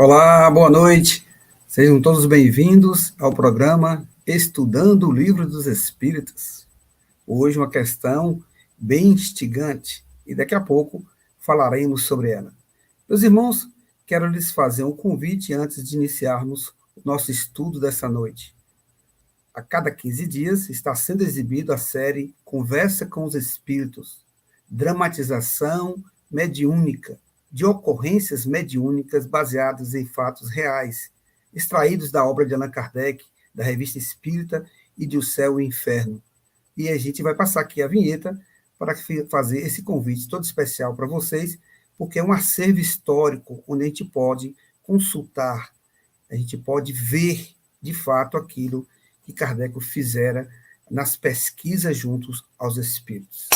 Olá, boa noite. Sejam todos bem-vindos ao programa Estudando o Livro dos Espíritos. Hoje uma questão bem instigante e daqui a pouco falaremos sobre ela. Meus irmãos, quero lhes fazer um convite antes de iniciarmos o nosso estudo dessa noite. A cada 15 dias está sendo exibido a série Conversa com os Espíritos, dramatização mediúnica, de ocorrências mediúnicas baseadas em fatos reais, extraídos da obra de Allan Kardec, da Revista Espírita e de O Céu e o Inferno. E a gente vai passar aqui a vinheta para fazer esse convite todo especial para vocês, porque é um acervo histórico onde a gente pode consultar, a gente pode ver de fato aquilo que Kardec fizera nas pesquisas juntos aos espíritos.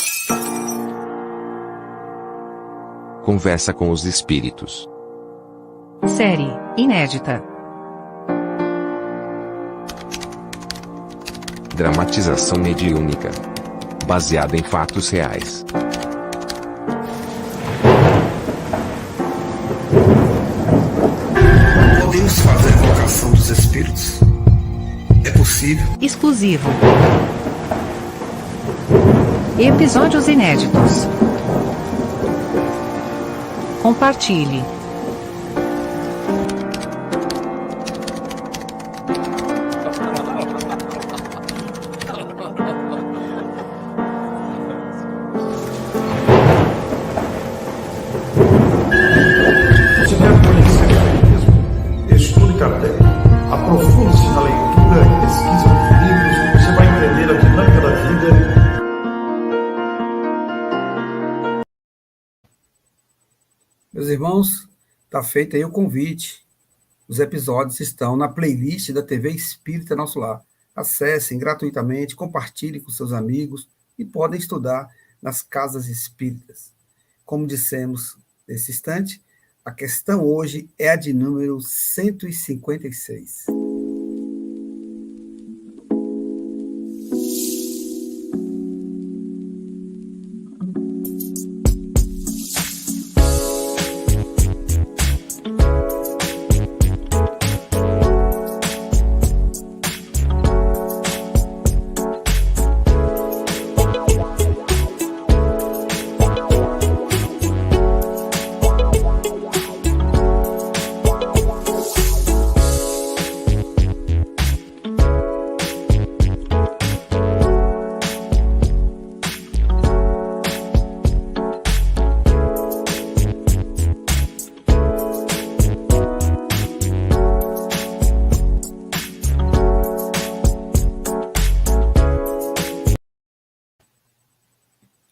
Conversa com os espíritos. Série inédita. Dramatização mediúnica. Baseada em fatos reais. Podemos fazer a invocação dos espíritos? É possível? Exclusivo. Episódios inéditos. Compartilhe. Você deve conhecer o Espiritismo. Estude Kardec. Aprofunde-se na leitura e pesquisa dos livros. Você vai entender a dinâmica da vida. Meus irmãos, está feito aí o convite. Os episódios estão na playlist da TV Espírita Nosso Lar. Acessem gratuitamente, compartilhem com seus amigos e podem estudar nas casas espíritas. Como dissemos nesse instante, a questão hoje é a de número 156.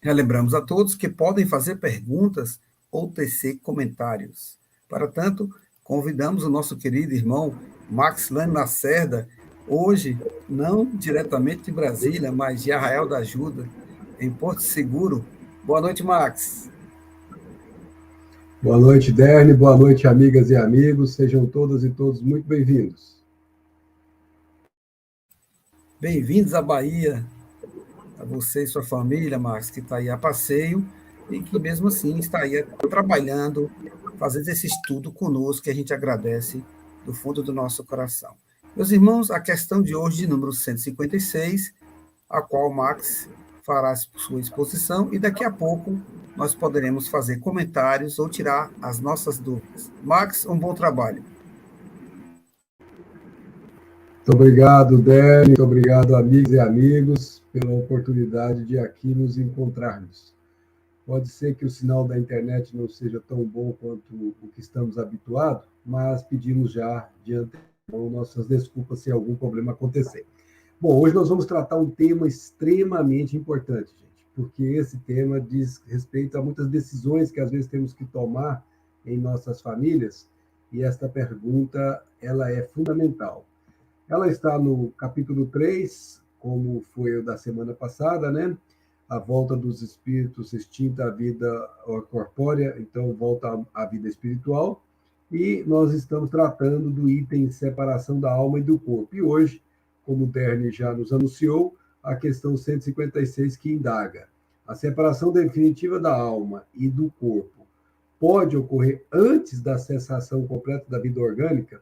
Relembramos a todos que podem fazer perguntas ou tecer comentários. Para tanto, convidamos o nosso querido irmão Max Lane Lacerda, hoje, não diretamente de Brasília, mas de Arraial da Ajuda, em Porto Seguro. Boa noite, Max. Boa noite, Derni. Boa noite, amigas e amigos. Sejam todas e todos muito bem-vindos. Bem-vindos à Bahia. A você e sua família, Max, que está aí a passeio e que mesmo assim está aí trabalhando, fazendo esse estudo conosco, que a gente agradece do fundo do nosso coração. Meus irmãos, a questão de hoje, de número 156, a qual o Max fará sua exposição e daqui a pouco nós poderemos fazer comentários ou tirar as nossas dúvidas. Max, um bom trabalho. Muito obrigado, Derni. Muito obrigado, amigos e amigos, pela oportunidade de aqui nos encontrarmos. Pode ser que o sinal da internet não seja tão bom quanto o que estamos habituados, mas pedimos já de antemão nossas desculpas se algum problema acontecer. Bom, hoje nós vamos tratar um tema extremamente importante, gente, porque esse tema diz respeito a muitas decisões que às vezes temos que tomar em nossas famílias, e esta pergunta ela é fundamental. Ela está no capítulo 3, como foi o da semana passada, né? A volta dos espíritos, extinta a vida corpórea, então volta à vida espiritual. E nós estamos tratando do item separação da alma e do corpo. E hoje, como o Derni já nos anunciou, a questão 156 que indaga a separação definitiva da alma e do corpo pode ocorrer antes da cessação completa da vida orgânica,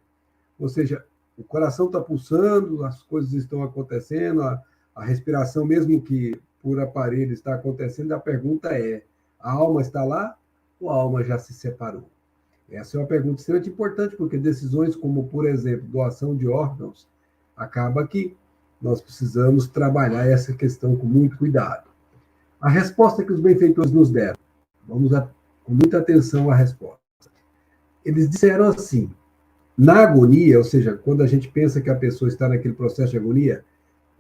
ou seja, o coração está pulsando, as coisas estão acontecendo, a respiração, mesmo que por aparelho, está acontecendo. A pergunta é: a alma está lá ou a alma já se separou? Essa é uma pergunta extremamente importante, porque decisões como, por exemplo, doação de órgãos, acaba que nós precisamos trabalhar essa questão com muito cuidado. A resposta que os benfeitores nos deram, vamos com muita atenção à resposta. Eles disseram assim: na agonia, ou seja, quando a gente pensa que a pessoa está naquele processo de agonia,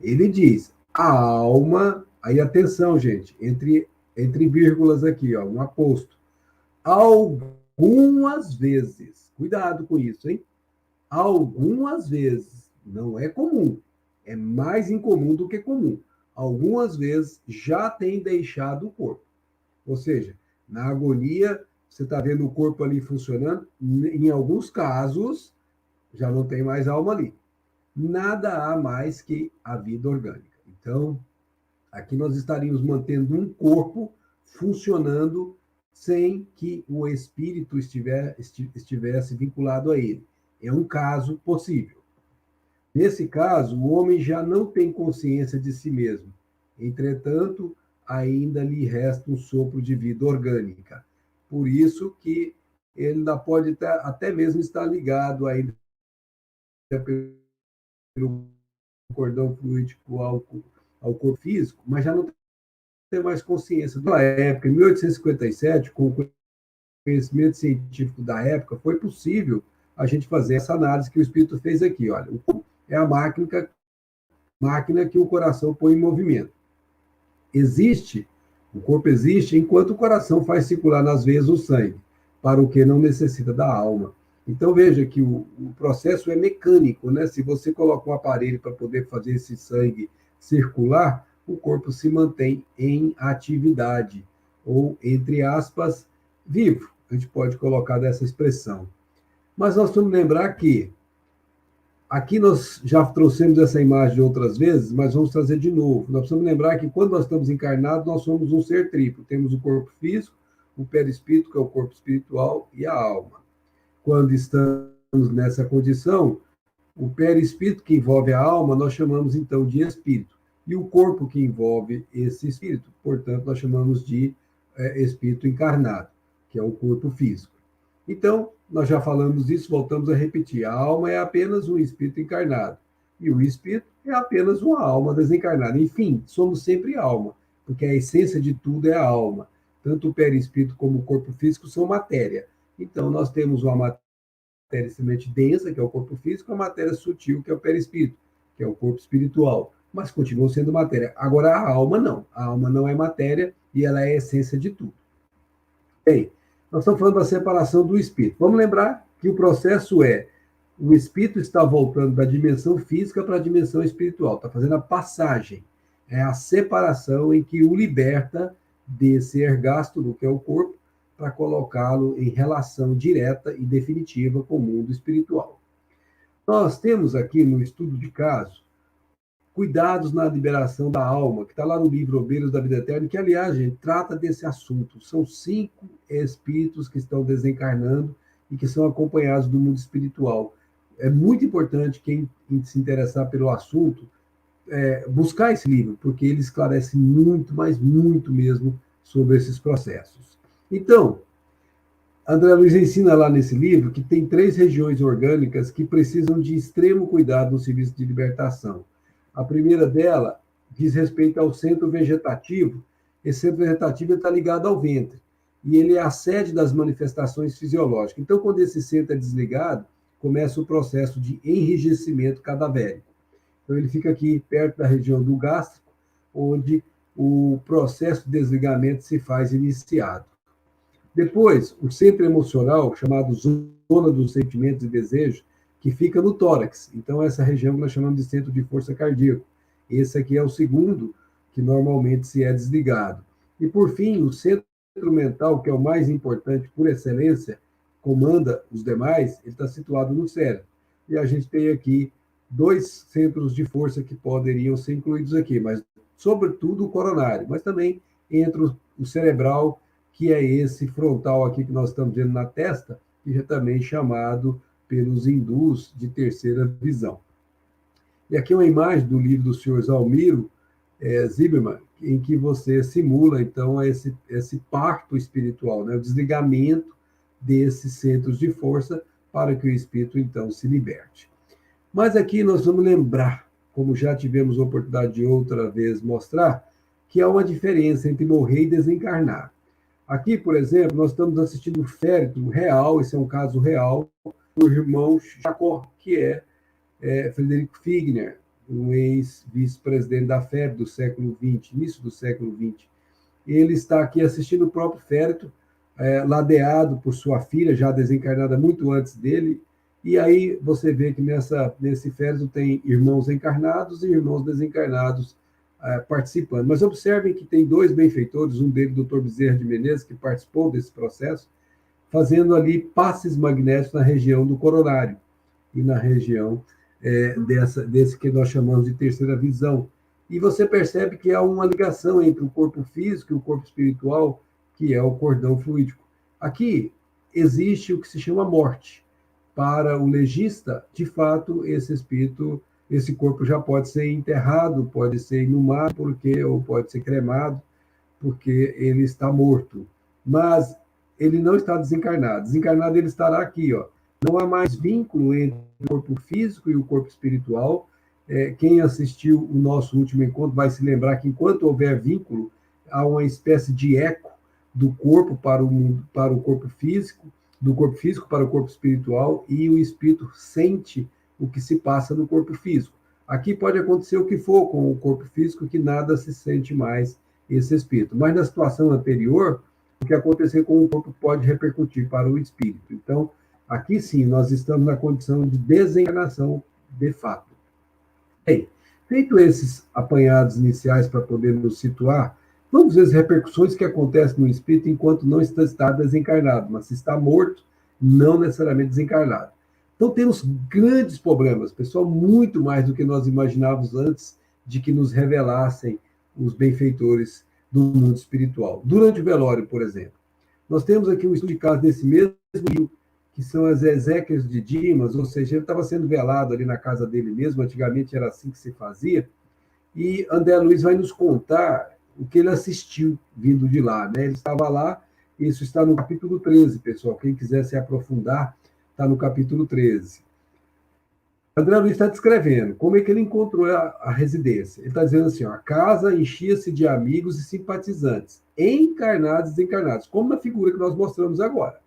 ele diz, a alma, aí atenção, gente, entre vírgulas aqui, ó, um aposto, algumas vezes, cuidado com isso, hein? Algumas vezes, não é comum, é mais incomum do que comum. Algumas vezes já tem deixado o corpo. Ou seja, na agonia, você está vendo o corpo ali funcionando, em alguns casos, já não tem mais alma ali. Nada há mais que a vida orgânica. Então, aqui nós estaríamos mantendo um corpo funcionando sem que o espírito estivesse vinculado a ele. É um caso possível. Nesse caso, o homem já não tem consciência de si mesmo. Entretanto, ainda lhe resta um sopro de vida orgânica. Por isso que ele ainda pode até mesmo estar ligado ainda pelo cordão fluídico ao corpo físico, mas já não tem mais consciência. Na época, em 1857, com o conhecimento científico da época, foi possível a gente fazer essa análise que o espírito fez aqui. Olha, o corpo é a máquina que o coração põe em movimento. O corpo existe enquanto o coração faz circular nas veias o sangue, para o que não necessita da alma. Então, veja que o processo é mecânico, né? Se você coloca um aparelho para poder fazer esse sangue circular, o corpo se mantém em atividade, ou, entre aspas, vivo. A gente pode colocar dessa expressão. Mas nós vamos lembrar que aqui nós já trouxemos essa imagem outras vezes, mas vamos trazer de novo. Nós precisamos lembrar que quando nós estamos encarnados, nós somos um ser triplo. Temos o corpo físico, o perispírito, que é o corpo espiritual, e a alma. Quando estamos nessa condição, o perispírito que envolve a alma, nós chamamos então de espírito. E o corpo que envolve esse espírito, portanto, nós chamamos de espírito encarnado, que é o corpo físico. Então, nós já falamos disso, voltamos a repetir. A alma é apenas um espírito encarnado. E o espírito é apenas uma alma desencarnada. Enfim, somos sempre alma, porque a essência de tudo é a alma. Tanto o perispírito como o corpo físico são matéria. Então, nós temos uma matéria extremamente densa, que é o corpo físico, e uma matéria sutil, que é o perispírito, que é o corpo espiritual. Mas continuam sendo matéria. Agora, a alma não. A alma não é matéria e ela é a essência de tudo. Bem, nós estamos falando da separação do espírito. Vamos lembrar que o processo o espírito está voltando da dimensão física para a dimensão espiritual, está fazendo a passagem. É a separação em que o liberta desse ergástulo, que é o corpo, para colocá-lo em relação direta e definitiva com o mundo espiritual. Nós temos aqui no estudo de caso cuidados na liberação da alma, que está lá no livro Obreiros da Vida Eterna, que, aliás, gente, trata desse assunto. São 5 espíritos que estão desencarnando e que são acompanhados do mundo espiritual. É muito importante quem se interessar pelo assunto buscar esse livro, porque ele esclarece muito, mas muito mesmo, sobre esses processos. Então, André Luiz ensina lá nesse livro que tem 3 regiões orgânicas que precisam de extremo cuidado no serviço de libertação. A primeira dela diz respeito ao centro vegetativo. Esse centro vegetativo está ligado ao ventre, e ele é a sede das manifestações fisiológicas. Então, quando esse centro é desligado, começa o processo de enrijecimento cadavérico. Então, ele fica aqui perto da região do gástrico, onde o processo de desligamento se faz iniciado. Depois, o centro emocional, chamado zona dos sentimentos e desejos, que fica no tórax. Então, essa região que nós chamamos de centro de força cardíaca. Esse aqui é o segundo, que normalmente se é desligado. E, por fim, o centro mental, que é o mais importante por excelência, comanda os demais, ele está situado no cérebro. E a gente tem aqui 2 centros de força que poderiam ser incluídos aqui, mas, sobretudo, o coronário, mas também entra o cerebral, que é esse frontal aqui que nós estamos vendo na testa, que é também chamado pelos hindus de terceira visão. E aqui é uma imagem do livro do senhor Zalmiro Zimmermann, em que você simula, então, esse parto espiritual, né? O desligamento desses centros de força para que o espírito, então, se liberte. Mas aqui nós vamos lembrar, como já tivemos a oportunidade de outra vez mostrar, que há uma diferença entre morrer e desencarnar. Aqui, por exemplo, nós estamos assistindo o féretro real, esse é um caso real, do irmão Jacó, que é Frederico Figner, um ex-vice-presidente da FEB do século XX, início do século XX. Ele está aqui assistindo o próprio féretro, ladeado por sua filha, já desencarnada muito antes dele, e aí você vê que nesse féretro tem irmãos encarnados e irmãos desencarnados participando. Mas observem que tem dois benfeitores, um deles, o Dr. Bezerra de Menezes, que participou desse processo, fazendo ali passes magnéticos na região do coronário e na região desse que nós chamamos de terceira visão. E você percebe que há uma ligação entre o corpo físico e o corpo espiritual, que é o cordão fluídico. Aqui existe o que se chama morte. Para o legista, de fato, esse corpo já pode ser enterrado, pode ser inumado, ou pode ser cremado, porque ele está morto. Mas ele não está desencarnado. Desencarnado ele estará aqui, ó. Não há mais vínculo entre o corpo físico e o corpo espiritual. Quem assistiu o nosso último encontro vai se lembrar que, enquanto houver vínculo, há uma espécie de eco do corpo para o corpo físico, do corpo físico para o corpo espiritual, e o espírito sente o que se passa no corpo físico. Aqui pode acontecer o que for com o corpo físico, que nada se sente mais esse espírito. Mas na situação anterior, o que acontecer com o corpo pode repercutir para o espírito. Então, aqui sim, nós estamos na condição de desencarnação de fato. Bem, feito esses apanhados iniciais para poder nos situar, vamos ver as repercussões que acontecem no espírito enquanto não está desencarnado, mas se está morto, não necessariamente desencarnado. Então, temos grandes problemas, pessoal, muito mais do que nós imaginávamos antes de que nos revelassem os benfeitores do mundo espiritual. Durante o velório, por exemplo, nós temos aqui um estudo de caso desse mesmo livro, que são as exéquias de Dimas, ou seja, ele estava sendo velado ali na casa dele mesmo, antigamente era assim que se fazia, e André Luiz vai nos contar o que ele assistiu vindo de lá, né? Ele estava lá, isso está no capítulo 13, pessoal, quem quiser se aprofundar, está no capítulo 13. André Luiz está descrevendo como é que ele encontrou a residência. Ele está dizendo assim, ó, a casa enchia-se de amigos e simpatizantes, encarnados e desencarnados, como na figura que nós mostramos agora.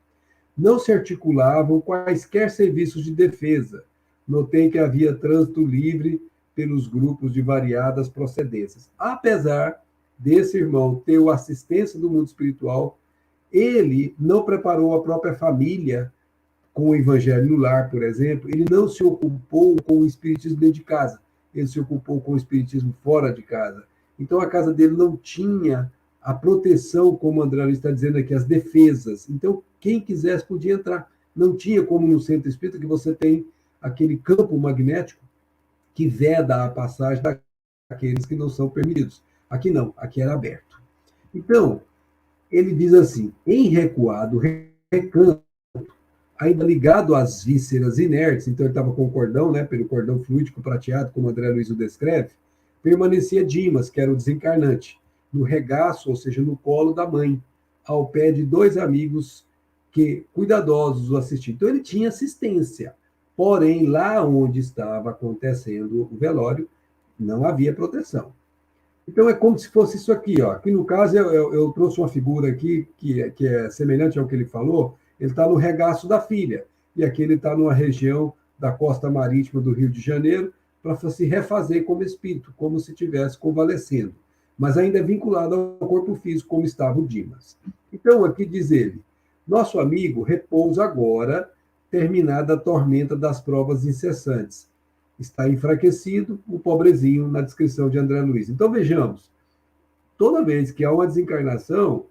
Não se articulavam quaisquer serviços de defesa. Notei que havia trânsito livre pelos grupos de variadas procedências. Apesar desse irmão ter a assistência do mundo espiritual, ele não preparou a própria família com o evangelho no lar, por exemplo, ele não se ocupou com o espiritismo dentro de casa, ele se ocupou com o espiritismo fora de casa. Então, a casa dele não tinha a proteção, como o André Luiz está dizendo aqui, as defesas. Então, quem quisesse podia entrar. Não tinha como no centro espírita que você tem aquele campo magnético que veda a passagem daqueles que não são permitidos. Aqui não, aqui era aberto. Então, ele diz assim, em recuado, recanto, ainda ligado às vísceras inertes, então ele estava com o cordão, né, pelo cordão fluídico prateado, como André Luiz o descreve, permanecia Dimas, que era o desencarnante, no regaço, ou seja, no colo da mãe, ao pé de dois amigos que cuidadosos o assistiam. Então ele tinha assistência, porém, lá onde estava acontecendo o velório, não havia proteção. Então é como se fosse isso aqui, ó. Aqui no caso eu trouxe uma figura aqui que é semelhante ao que ele falou. Ele está no regaço da filha, e aqui ele está numa região da costa marítima do Rio de Janeiro para se refazer como espírito, como se estivesse convalescendo, mas ainda é vinculado ao corpo físico, como estava o Dimas. Então, aqui diz ele, nosso amigo repousa agora, terminada a tormenta das provas incessantes. Está enfraquecido, o pobrezinho, na descrição de André Luiz. Então, vejamos, toda vez que há uma desencarnação,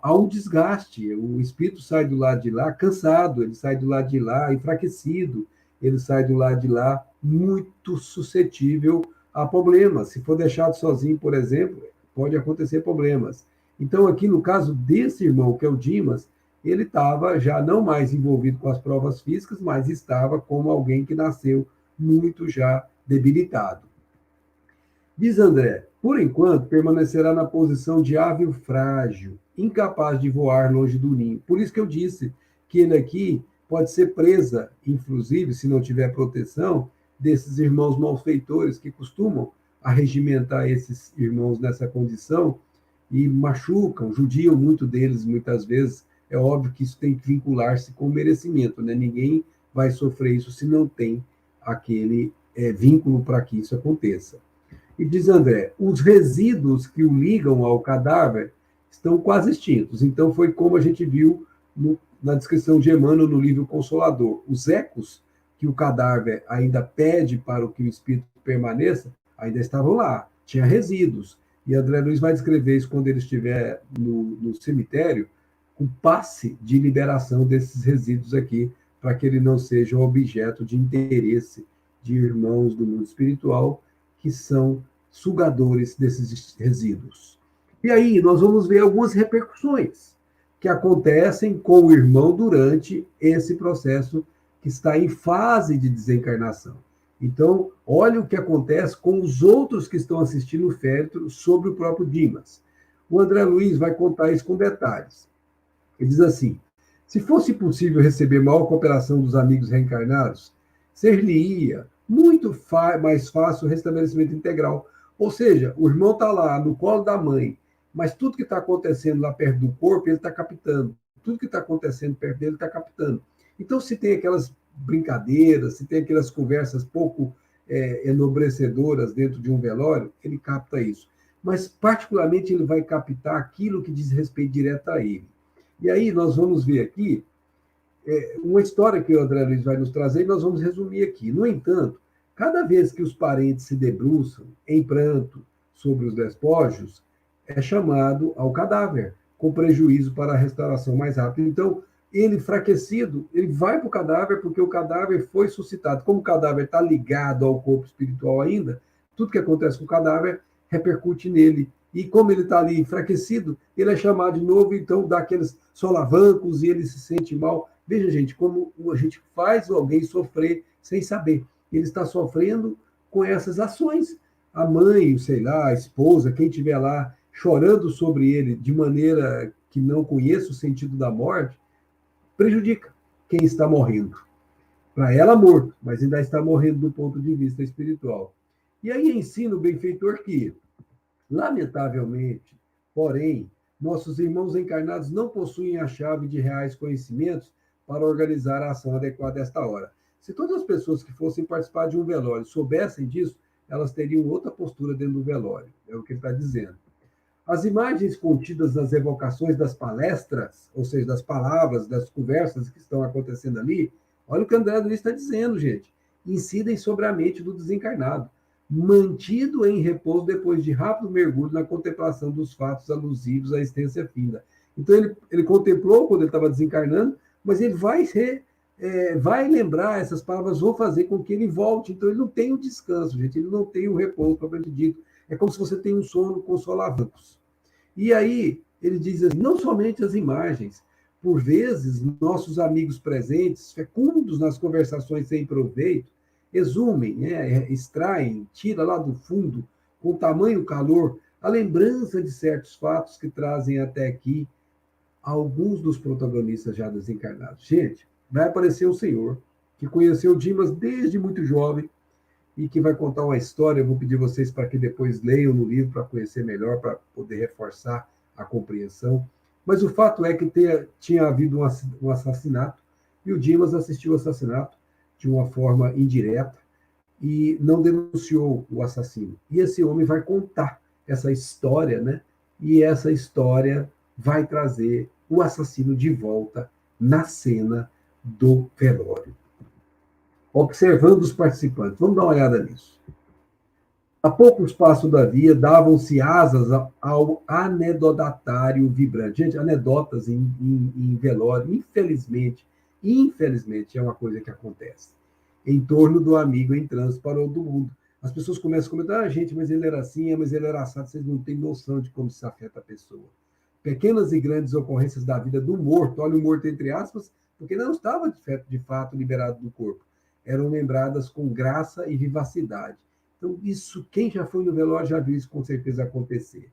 há um desgaste, o espírito sai do lado de lá cansado, ele sai do lado de lá enfraquecido, ele sai do lado de lá muito suscetível a problemas. Se for deixado sozinho, por exemplo, pode acontecer problemas. Então, aqui no caso desse irmão, que é o Dimas, ele estava já não mais envolvido com as provas físicas, mas estava como alguém que nasceu muito já debilitado. Diz André, por enquanto permanecerá na posição de ave frágil, incapaz de voar longe do ninho. Por isso que eu disse que ele aqui pode ser presa, inclusive, se não tiver proteção, desses irmãos malfeitores que costumam arregimentar esses irmãos nessa condição e machucam, judiam muito deles muitas vezes. É óbvio que isso tem que vincular-se com o merecimento, né? Ninguém vai sofrer isso se não tem aquele vínculo para que isso aconteça. E diz André, os resíduos que o ligam ao cadáver estão quase extintos. Então, foi como a gente viu na descrição de Emmanuel no livro Consolador. Os ecos que o cadáver ainda pede para que o espírito permaneça, ainda estavam lá, tinha resíduos. E André Luiz vai descrever isso quando ele estiver no cemitério, com passe de liberação desses resíduos aqui, para que ele não seja objeto de interesse de irmãos do mundo espiritual, que são sugadores desses resíduos. E aí nós vamos ver algumas repercussões que acontecem com o irmão durante esse processo que está em fase de desencarnação. Então, olha o que acontece com os outros que estão assistindo o féretro sobre o próprio Dimas. O André Luiz vai contar isso com detalhes. Ele diz assim, se fosse possível receber maior cooperação dos amigos reencarnados, ser-lhe-ia muito mais fácil o restabelecimento integral. Ou seja, o irmão está lá no colo da mãe, mas tudo que está acontecendo lá perto do corpo, ele está captando. Tudo que está acontecendo perto dele, ele está captando. Então, se tem aquelas brincadeiras, se tem aquelas conversas pouco enobrecedoras dentro de um velório, ele capta isso. Mas, particularmente, ele vai captar aquilo que diz respeito direto a ele. E aí, nós vamos ver aqui uma história que o André Luiz vai nos trazer e nós vamos resumir aqui. No entanto, cada vez que os parentes se debruçam em pranto sobre os despojos, é chamado ao cadáver, com prejuízo para a restauração mais rápida. Então, ele enfraquecido, ele vai para o cadáver porque o cadáver foi suscitado. Como o cadáver está ligado ao corpo espiritual ainda, tudo que acontece com o cadáver repercute nele. E como ele está ali enfraquecido, ele é chamado de novo, então dá aqueles solavancos e ele se sente mal. Veja, gente, como a gente faz alguém sofrer sem saber. Ele está sofrendo com essas ações. A mãe, sei lá, a esposa, quem estiver lá chorando sobre ele de maneira que não conheça o sentido da morte, prejudica quem está morrendo. Para ela, morto, mas ainda está morrendo do ponto de vista espiritual. E aí ensina o benfeitor que, lamentavelmente, porém, nossos irmãos encarnados não possuem a chave de reais conhecimentos para organizar a ação adequada a esta hora. Se todas as pessoas que fossem participar de um velório soubessem disso, elas teriam outra postura dentro do velório. É o que ele está dizendo. As imagens contidas nas evocações das palestras, ou seja, das palavras, das conversas que estão acontecendo ali, olha o que André Luiz está dizendo, gente. Incidem sobre a mente do desencarnado, mantido em repouso depois de rápido mergulho na contemplação dos fatos alusivos à existência finda. Então, ele contemplou quando ele estava desencarnando, mas ele vai lembrar, essas palavras vão fazer com que ele volte. Então, ele não tem o descanso, gente, ele não tem o repouso, propriamente dito. É como se você tem um sono com solavancos. E aí, ele diz assim, não somente as imagens, por vezes, nossos amigos presentes, fecundos nas conversações sem proveito, exumem, extraem, tiram lá do fundo, com tamanho calor, a lembrança de certos fatos que trazem até aqui alguns dos protagonistas já desencarnados. Gente, vai aparecer o senhor, que conheceu Dimas desde muito jovem, e que vai contar uma história. Eu vou pedir vocês para que depois leiam no livro para conhecer melhor, para poder reforçar a compreensão. Mas o fato é que tinha havido um assassinato, e o Dimas assistiu ao assassinato de uma forma indireta e não denunciou o assassino. E esse homem vai contar essa história, né? E essa história vai trazer o assassino de volta na cena do velório. Observando os participantes. Vamos dar uma olhada nisso. A pouco espaço da via, davam-se asas ao anedotatário vibrante. Gente, anedotas em velório, infelizmente, é uma coisa que acontece. Em torno do amigo em trânsito para o do mundo. As pessoas começam a comentar, gente, mas ele era assim, mas ele era assado. Vocês não têm noção de como isso afeta a pessoa. pequenas e grandes ocorrências da vida do morto, olha o morto entre aspas, porque não estava de fato liberado do corpo, eram lembradas com graça e vivacidade. Então, isso, quem já foi no velório já viu isso com certeza acontecer.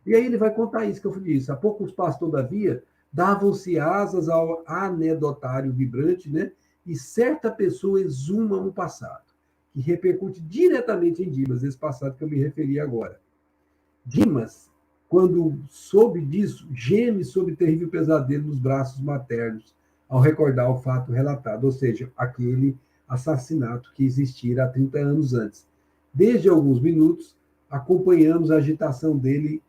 E aí ele vai contar isso que eu disse. Há poucos passos, todavia, davam-se asas ao anedotário vibrante, né? E certa pessoa exuma um passado, que repercute diretamente em Dimas, esse passado que eu me referi agora. Dimas, quando soube disso, geme sob terrível pesadelo nos braços maternos, ao recordar o fato relatado, ou seja, aquele assassinato que existira há 30 anos antes. Desde alguns minutos, acompanhamos a agitação dele,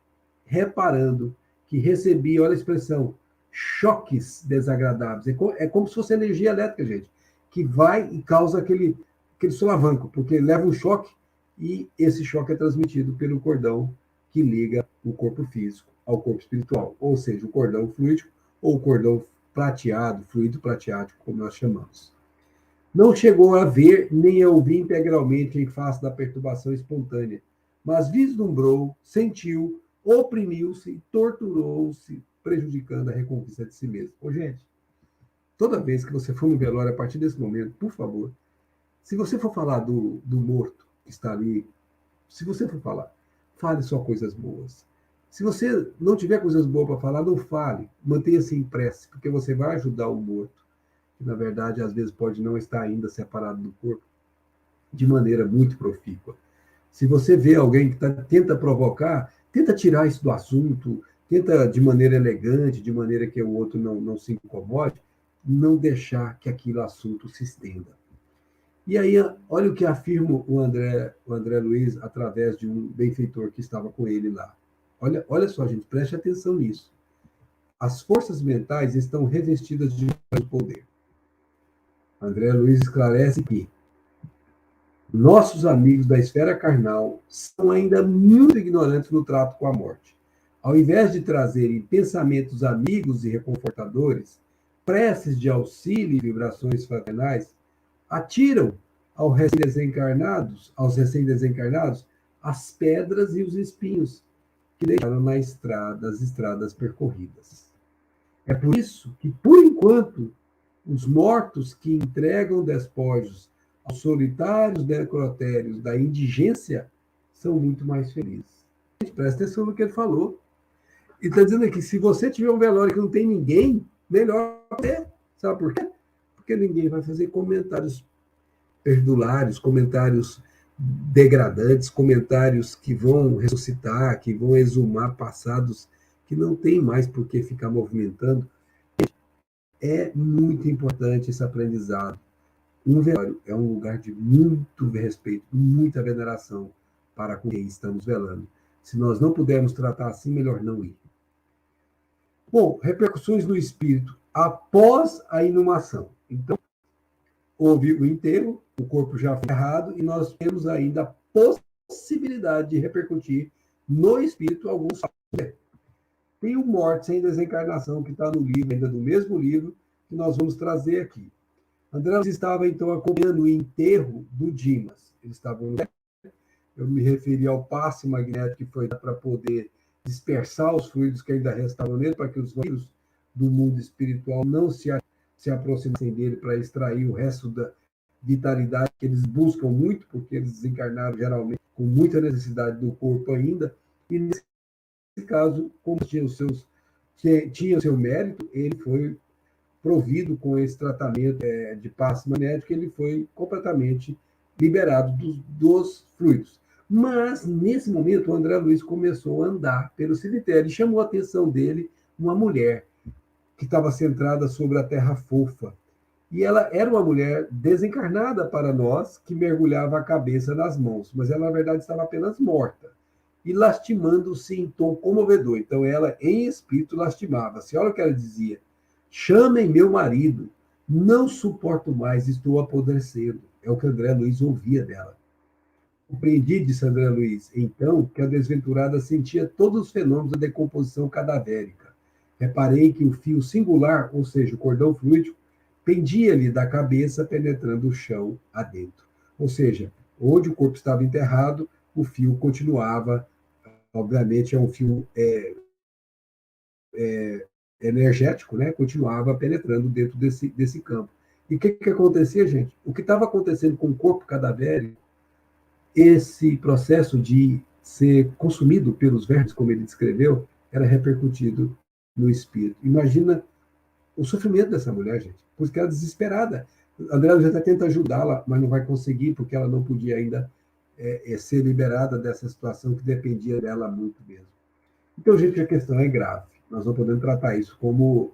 reparando que recebia, olha a expressão, choques desagradáveis. É como se fosse energia elétrica, gente, que vai e causa aquele solavanco, porque leva um choque e esse choque é transmitido pelo cordão que liga o corpo físico ao corpo espiritual, ou seja, o cordão fluídico ou o cordão prateado, fluido prateático, como nós chamamos. Não chegou a ver nem a ouvir integralmente em face da perturbação espontânea, mas vislumbrou, sentiu, oprimiu-se e torturou-se, prejudicando a reconquista de si mesmo. Ô, gente, toda vez que você for no velório, a partir desse momento, por favor, se você for falar do morto que está ali, se você for falar, fale só coisas boas. Se você não tiver coisas boas para falar, não fale. Mantenha-se em prece, porque você vai ajudar o morto, que na verdade às vezes pode não estar ainda separado do corpo, de maneira muito profícua. Se você vê alguém que tenta provocar, tenta tirar isso do assunto, tenta de maneira elegante, de maneira que o outro não se incomode, não deixar que aquele assunto se estenda. E aí, olha o que afirma o André Luiz através de um benfeitor que estava com ele lá. Olha só, gente, preste atenção nisso. As forças mentais estão revestidas de poder. André Luiz esclarece que nossos amigos da esfera carnal são ainda muito ignorantes no trato com a morte. Ao invés de trazerem pensamentos amigos e reconfortadores, preces de auxílio e vibrações fraternais, atiram aos recém-desencarnados as pedras e os espinhos que deixaram nas estradas percorridas. É por isso que, por enquanto, os mortos que entregam despojos aos solitários necrotérios da indigência são muito mais felizes. Gente, presta atenção no que ele falou. Ele está dizendo aqui, se você tiver um velório que não tem ninguém, melhor é. Sabe por quê? Porque ninguém vai fazer comentários perdulários, comentários degradantes, comentários que vão ressuscitar, que vão exumar passados que não tem mais por que ficar movimentando. É muito importante esse aprendizado. Um velório é um lugar de muito respeito, muita veneração para com quem estamos velando. Se nós não pudermos tratar assim, melhor não ir. Bom, repercussões no espírito após a inumação. Então, houve o enterro, o corpo já foi enterrado, e nós temos ainda a possibilidade de repercutir no espírito alguns fatos. Tem o Morte Sem Desencarnação, que está no livro, ainda do mesmo livro, que nós vamos trazer aqui. André estava, então, acompanhando o enterro do Dimas. Eles estavam... Eu me referi ao passe magnético que foi para poder dispersar os fluidos que ainda restavam nele, para que os vampiros do mundo espiritual não se aproximassem dele para extrair o resto da vitalidade que eles buscam muito, porque eles desencarnaram geralmente com muita necessidade do corpo ainda. E nesse caso, como tinha o seu mérito, ele foi provido com esse tratamento de passe magnético, ele foi completamente liberado dos fluidos. Mas, nesse momento, o André Luiz começou a andar pelo cemitério e chamou a atenção dele uma mulher que estava centrada sobre a terra fofa. E ela era uma mulher desencarnada para nós, que mergulhava a cabeça nas mãos, mas ela, na verdade, estava apenas morta e lastimando-se em tom comovedor. Então, ela, em espírito, lastimava-se. Olha o que ela dizia: chamem meu marido, não suporto mais, estou apodrecendo. É o que André Luiz ouvia dela. Compreendi, disse André Luiz, então, que a desventurada sentia todos os fenômenos da decomposição cadavérica. Reparei que o fio singular, ou seja, o cordão fluídico, pendia-lhe da cabeça, penetrando o chão adentro. Ou seja, onde o corpo estava enterrado, o fio continuava, obviamente é um fio energético, né, continuava penetrando dentro desse campo. E o que acontecia, gente? O que estava acontecendo com o corpo cadavérico, esse processo de ser consumido pelos vermes, como ele descreveu, era repercutido no espírito. Imagina o sofrimento dessa mulher, gente, porque ela é desesperada. André já tenta ajudá-la, mas não vai conseguir, porque ela não podia ainda ser liberada dessa situação que dependia dela muito mesmo. Então, gente, a questão é grave. Nós não podemos tratar isso como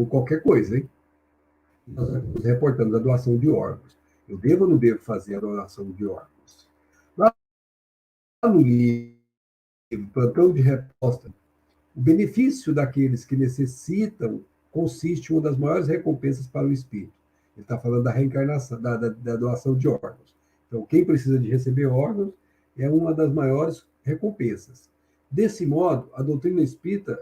qualquer coisa, hein? Nós nos reportamos a doação de órgãos. Eu devo ou não devo fazer a doação de órgãos? Lá no livro, Plantão de Resposta, o benefício daqueles que necessitam consiste em uma das maiores recompensas para o espírito. Ele está falando da reencarnação, da doação de órgãos. Então, quem precisa de receber órgãos é uma das maiores recompensas. Desse modo, a doutrina espírita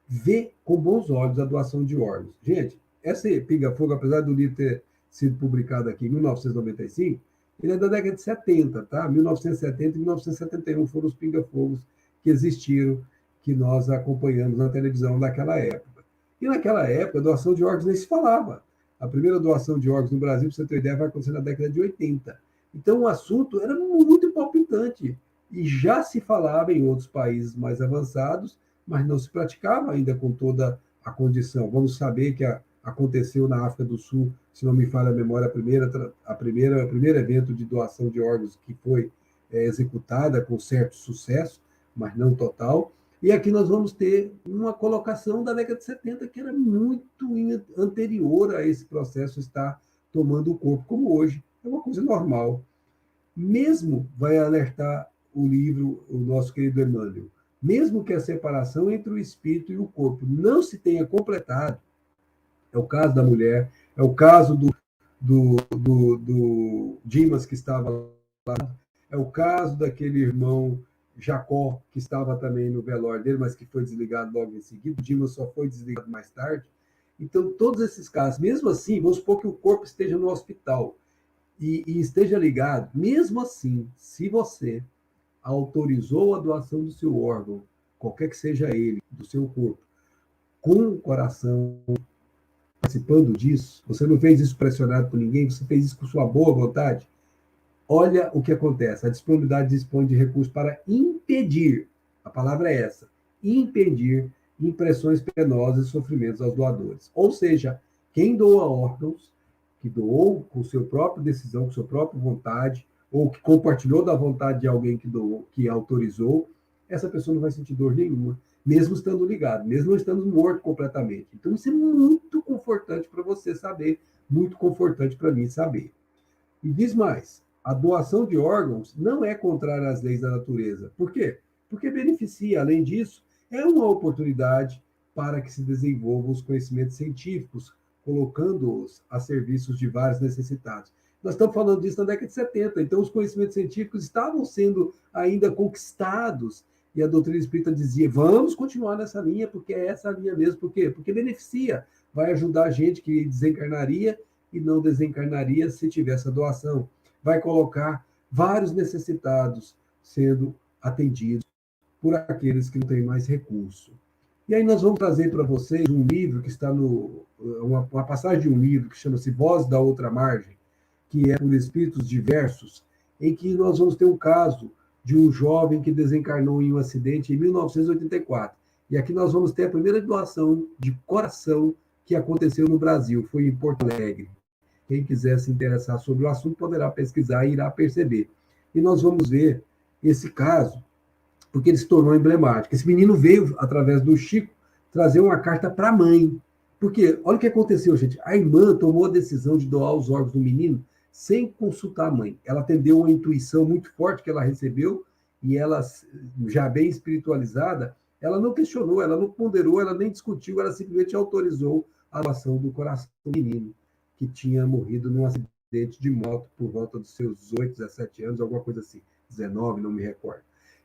vê com bons olhos a doação de órgãos. Gente, esse Pinga Fogo, apesar do livro ter sido publicado aqui em 1995, ele é da década de 70, tá? 1970 e 1971 foram os Pinga Fogos que existiram, que nós acompanhamos na televisão naquela época. E naquela época, a doação de órgãos nem se falava. A primeira doação de órgãos no Brasil, para você ter ideia, vai acontecer na década de 80. Então, o assunto era muito palpitante. E já se falava em outros países mais avançados, mas não se praticava ainda com toda a condição. Vamos saber que aconteceu na África do Sul, se não me falha a memória, o primeiro evento de doação de órgãos que foi executada com certo sucesso, mas não total. E aqui nós vamos ter uma colocação da década de 70 que era muito anterior a esse processo estar tomando o corpo, como hoje. É uma coisa normal. Mesmo, vai alertar o livro, o nosso querido Emmanuel, mesmo que a separação entre o espírito e o corpo não se tenha completado, é o caso da mulher, é o caso do Dimas, que estava lá, é o caso daquele irmão Jacó, que estava também no velório dele, mas que foi desligado logo em seguida. O Dimas só foi desligado mais tarde. Então, todos esses casos, mesmo assim, vamos supor que o corpo esteja no hospital e esteja ligado, mesmo assim, se você autorizou a doação do seu órgão, qualquer que seja ele, do seu corpo, com o coração participando disso, você não fez isso pressionado por ninguém, você fez isso com sua boa vontade, olha o que acontece. A disponibilidade dispõe de recursos para impedir, a palavra é essa, impedir impressões penosas e sofrimentos aos doadores. Ou seja, quem doa órgãos, que doou com sua própria decisão, com sua própria vontade, ou que compartilhou da vontade de alguém que doou, que autorizou, essa pessoa não vai sentir dor nenhuma, mesmo estando ligado, mesmo estando morto completamente. Então, isso é muito confortante para você saber, muito confortante para mim saber. E diz mais, a doação de órgãos não é contrária às leis da natureza. Por quê? Porque beneficia, além disso, é uma oportunidade para que se desenvolvam os conhecimentos científicos, colocando-os a serviços de vários necessitados. Nós estamos falando disso na década de 70, então os conhecimentos científicos estavam sendo ainda conquistados, e a doutrina espírita dizia, vamos continuar nessa linha, porque é essa a linha mesmo. Por quê? Porque beneficia, vai ajudar a gente que desencarnaria e não desencarnaria se tivesse a doação. Vai colocar vários necessitados sendo atendidos por aqueles que não têm mais recurso. E aí nós vamos trazer para vocês um livro que está uma passagem de um livro que chama-se Voz da Outra Margem, que é por espíritos diversos, em que nós vamos ter um caso de um jovem que desencarnou em um acidente em 1984. E aqui nós vamos ter a primeira doação de coração que aconteceu no Brasil, foi em Porto Alegre. Quem quiser se interessar sobre o assunto poderá pesquisar e irá perceber. E nós vamos ver esse caso, porque ele se tornou emblemático. Esse menino veio, através do Chico, trazer uma carta para a mãe. Porque, olha o que aconteceu, gente. A irmã tomou a decisão de doar os órgãos do menino sem consultar a mãe. Ela atendeu uma intuição muito forte que ela recebeu, e ela, já bem espiritualizada, ela não questionou, ela não ponderou, ela nem discutiu, ela simplesmente autorizou a doação do coração do menino, que tinha morrido num acidente de moto por volta dos seus 18, 17 anos, alguma coisa assim, 19, não me recordo.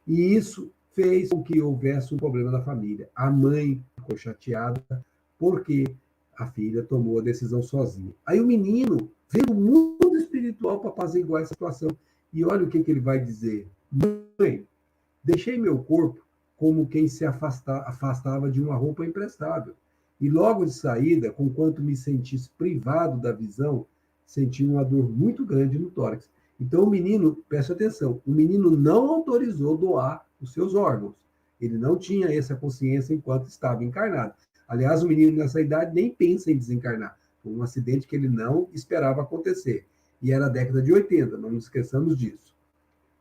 E isso fez com que houvesse um problema na família. A mãe ficou chateada porque a filha tomou a decisão sozinha. Aí o menino veio do mundo espiritual para apaziguar essa situação. E olha o que ele vai dizer. Mãe, deixei meu corpo como quem se afastava de uma roupa imprestável. E logo de saída, conquanto me sentisse privado da visão, senti uma dor muito grande no tórax. Então o menino, preste atenção, o menino não autorizou doar os seus órgãos. Ele não tinha essa consciência enquanto estava encarnado. Aliás, o menino nessa idade nem pensa em desencarnar. Foi um acidente que ele não esperava acontecer. E era a década de 80, não nos esqueçamos disso.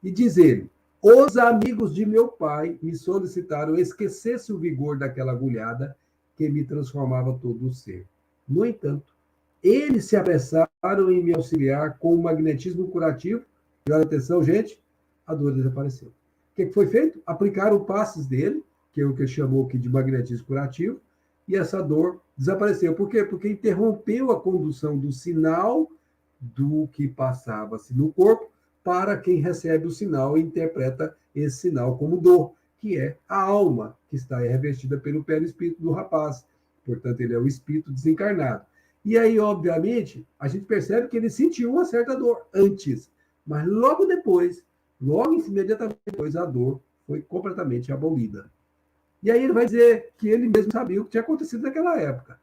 E diz ele, os amigos de meu pai me solicitaram esquecesse o vigor daquela agulhada que me transformava todo o ser. No entanto, eles se apressaram em me auxiliar com o magnetismo curativo. E olha atenção, gente, a dor desapareceu. O que foi feito? Aplicaram passes dele, que é o que ele chamou aqui de magnetismo curativo, e essa dor desapareceu. Por quê? Porque interrompeu a condução do sinal do que passava-se no corpo para quem recebe o sinal e interpreta esse sinal como dor, que é a alma que está revestida pelo perispírito do rapaz. Portanto, ele é o espírito desencarnado. E aí, obviamente, a gente percebe que ele sentiu uma certa dor antes, mas logo depois, imediatamente depois, a dor foi completamente abolida. E aí ele vai dizer que ele mesmo sabia o que tinha acontecido naquela época.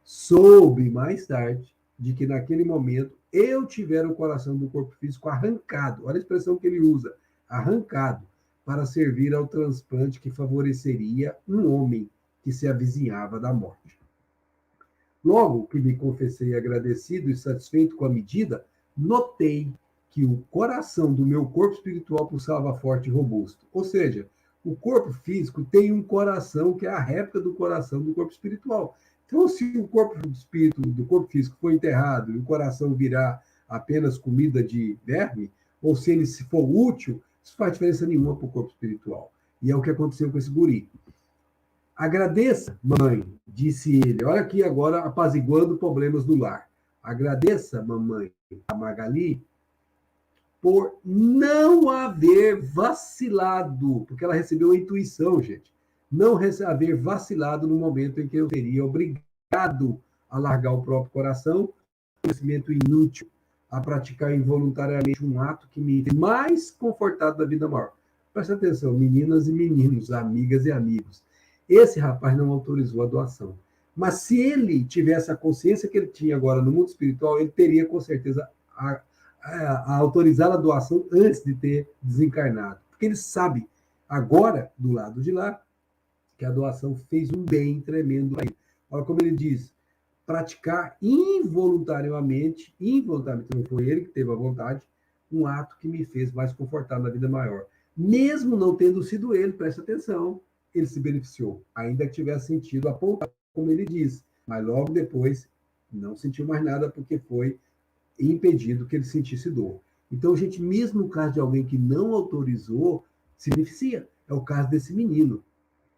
Soube mais tarde de que naquele momento eu tivera o coração do corpo físico arrancado, olha a expressão que ele usa, arrancado, para servir ao transplante que favoreceria um homem que se avizinhava da morte. Logo que me confessei agradecido e satisfeito com a medida, notei que o coração do meu corpo espiritual pulsava forte e robusto. Ou seja, o corpo físico tem um coração que é a réplica do coração do corpo espiritual. Então, se o corpo do corpo físico for enterrado e o coração virar apenas comida de verme, ou se ele for útil, isso não faz diferença nenhuma para o corpo espiritual. E é o que aconteceu com esse guri. Agradeça, mamãe, disse ele. Olha aqui agora, apaziguando problemas do lar. Agradeça, mamãe, a Magali, por não haver vacilado, porque ela recebeu a intuição, gente, não haver vacilado no momento em que eu teria obrigado a largar o próprio coração, conhecimento inútil, a praticar involuntariamente um ato que me fez mais confortado da vida maior. Presta atenção, meninas e meninos, amigas e amigos. Esse rapaz não autorizou a doação. Mas se ele tivesse a consciência que ele tinha agora no mundo espiritual, ele teria, com certeza, a autorizar a doação antes de ter desencarnado. Porque ele sabe, agora, do lado de lá, que a doação fez um bem tremendo a ele. Olha como ele diz, praticar involuntariamente, não foi ele que teve a vontade, um ato que me fez mais confortável na vida maior. Mesmo não tendo sido ele, presta atenção, ele se beneficiou, ainda que tivesse sentido apontado, como ele diz, mas logo depois não sentiu mais nada porque foi impedido que ele sentisse dor. Então, gente, mesmo no caso de alguém que não autorizou, se beneficia. É o caso desse menino.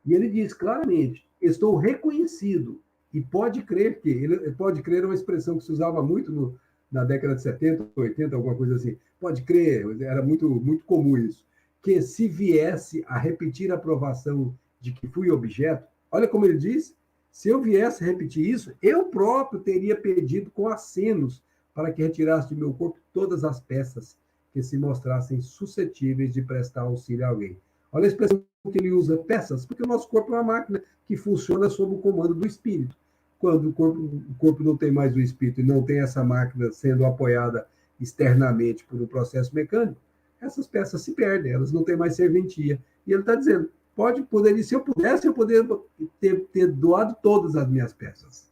E ele diz claramente, estou reconhecido, e pode crer que, pode crer é uma expressão que se usava muito na década de 70, 80, alguma coisa assim, pode crer, era muito, muito comum isso, que se viesse a repetir a aprovação de que fui objeto, olha como ele diz, se eu viesse a repetir isso, eu próprio teria pedido com acenos para que retirasse de meu corpo todas as peças que se mostrassem suscetíveis de prestar auxílio a alguém. Olha a expressão que ele usa, peças, porque o nosso corpo é uma máquina que funciona sob o comando do espírito. Quando o corpo não tem mais o espírito e não tem essa máquina sendo apoiada externamente por um processo mecânico, essas peças se perdem, elas não têm mais serventia. E ele está dizendo, se eu pudesse, eu poderia ter doado todas as minhas peças.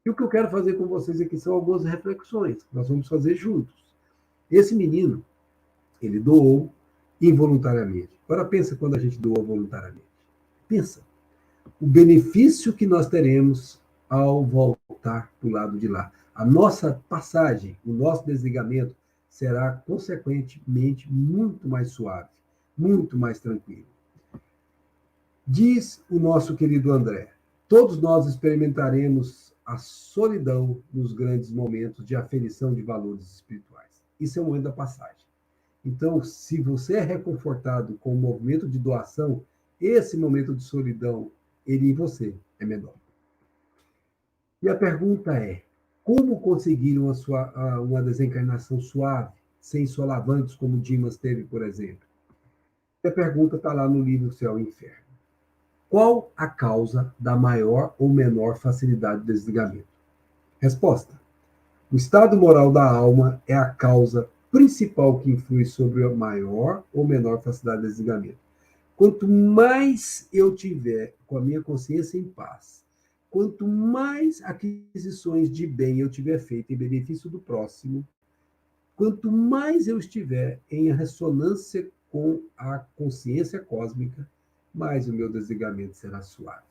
E o que eu quero fazer com vocês aqui são algumas reflexões, que nós vamos fazer juntos. Esse menino, ele doou involuntariamente. Agora pensa quando a gente doa voluntariamente. Pensa. O benefício que nós teremos ao voltar para o lado de lá. A nossa passagem, o nosso desligamento será, consequentemente, muito mais suave, muito mais tranquilo. Diz o nosso querido André, todos nós experimentaremos a solidão nos grandes momentos de aferição de valores espirituais. Isso é o momento da passagem. Então, se você é reconfortado com o movimento de doação, esse momento de solidão, ele em você é menor. E a pergunta é, como conseguir uma desencarnação suave, sem solavantes, como Dimas teve, por exemplo? E a pergunta está lá no livro Céu e Inferno. Qual a causa da maior ou menor facilidade de desligamento? Resposta: o estado moral da alma é a causa principal que influi sobre a maior ou menor facilidade de desligamento. Quanto mais eu tiver com a minha consciência em paz, quanto mais aquisições de bem eu tiver feito em benefício do próximo, quanto mais eu estiver em ressonância com a consciência cósmica, mais o meu desligamento será suave.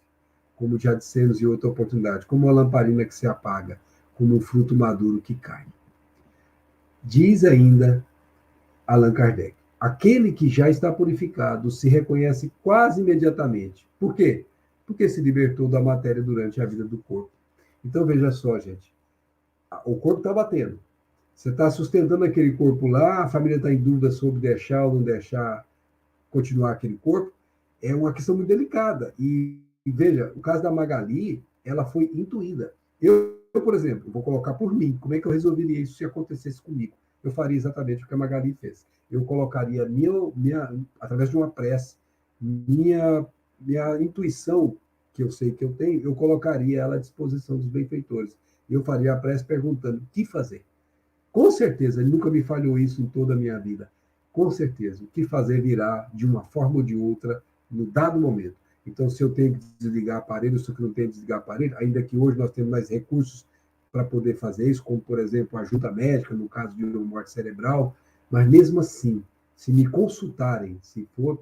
Como já dissemos em outra oportunidade, como a lamparina que se apaga, como um fruto maduro que cai. Diz ainda Allan Kardec: aquele que já está purificado se reconhece quase imediatamente. Por quê? Porque se libertou da matéria durante a vida do corpo. Então, veja só, gente. O corpo está batendo. Você está sustentando aquele corpo lá, a família está em dúvida sobre deixar ou não deixar continuar aquele corpo. É uma questão muito delicada. E veja, o caso da Magali, ela foi intuída. Eu, por exemplo, vou colocar por mim, como é que eu resolveria isso se acontecesse comigo? Eu faria exatamente o que a Magali fez. Eu colocaria através de uma prece, minha intuição, que eu sei que eu tenho, eu colocaria ela à disposição dos benfeitores. Eu faria a prece perguntando o que fazer. Com certeza, ele nunca me falhou isso em toda a minha vida. Com certeza, o que fazer virá de uma forma ou de outra no dado momento. Então, se eu tenho que desligar aparelho, se eu não tenho que desligar aparelho, ainda que hoje nós temos mais recursos para poder fazer isso, como, por exemplo, ajuda médica, no caso de uma morte cerebral, mas mesmo assim, se me consultarem, se for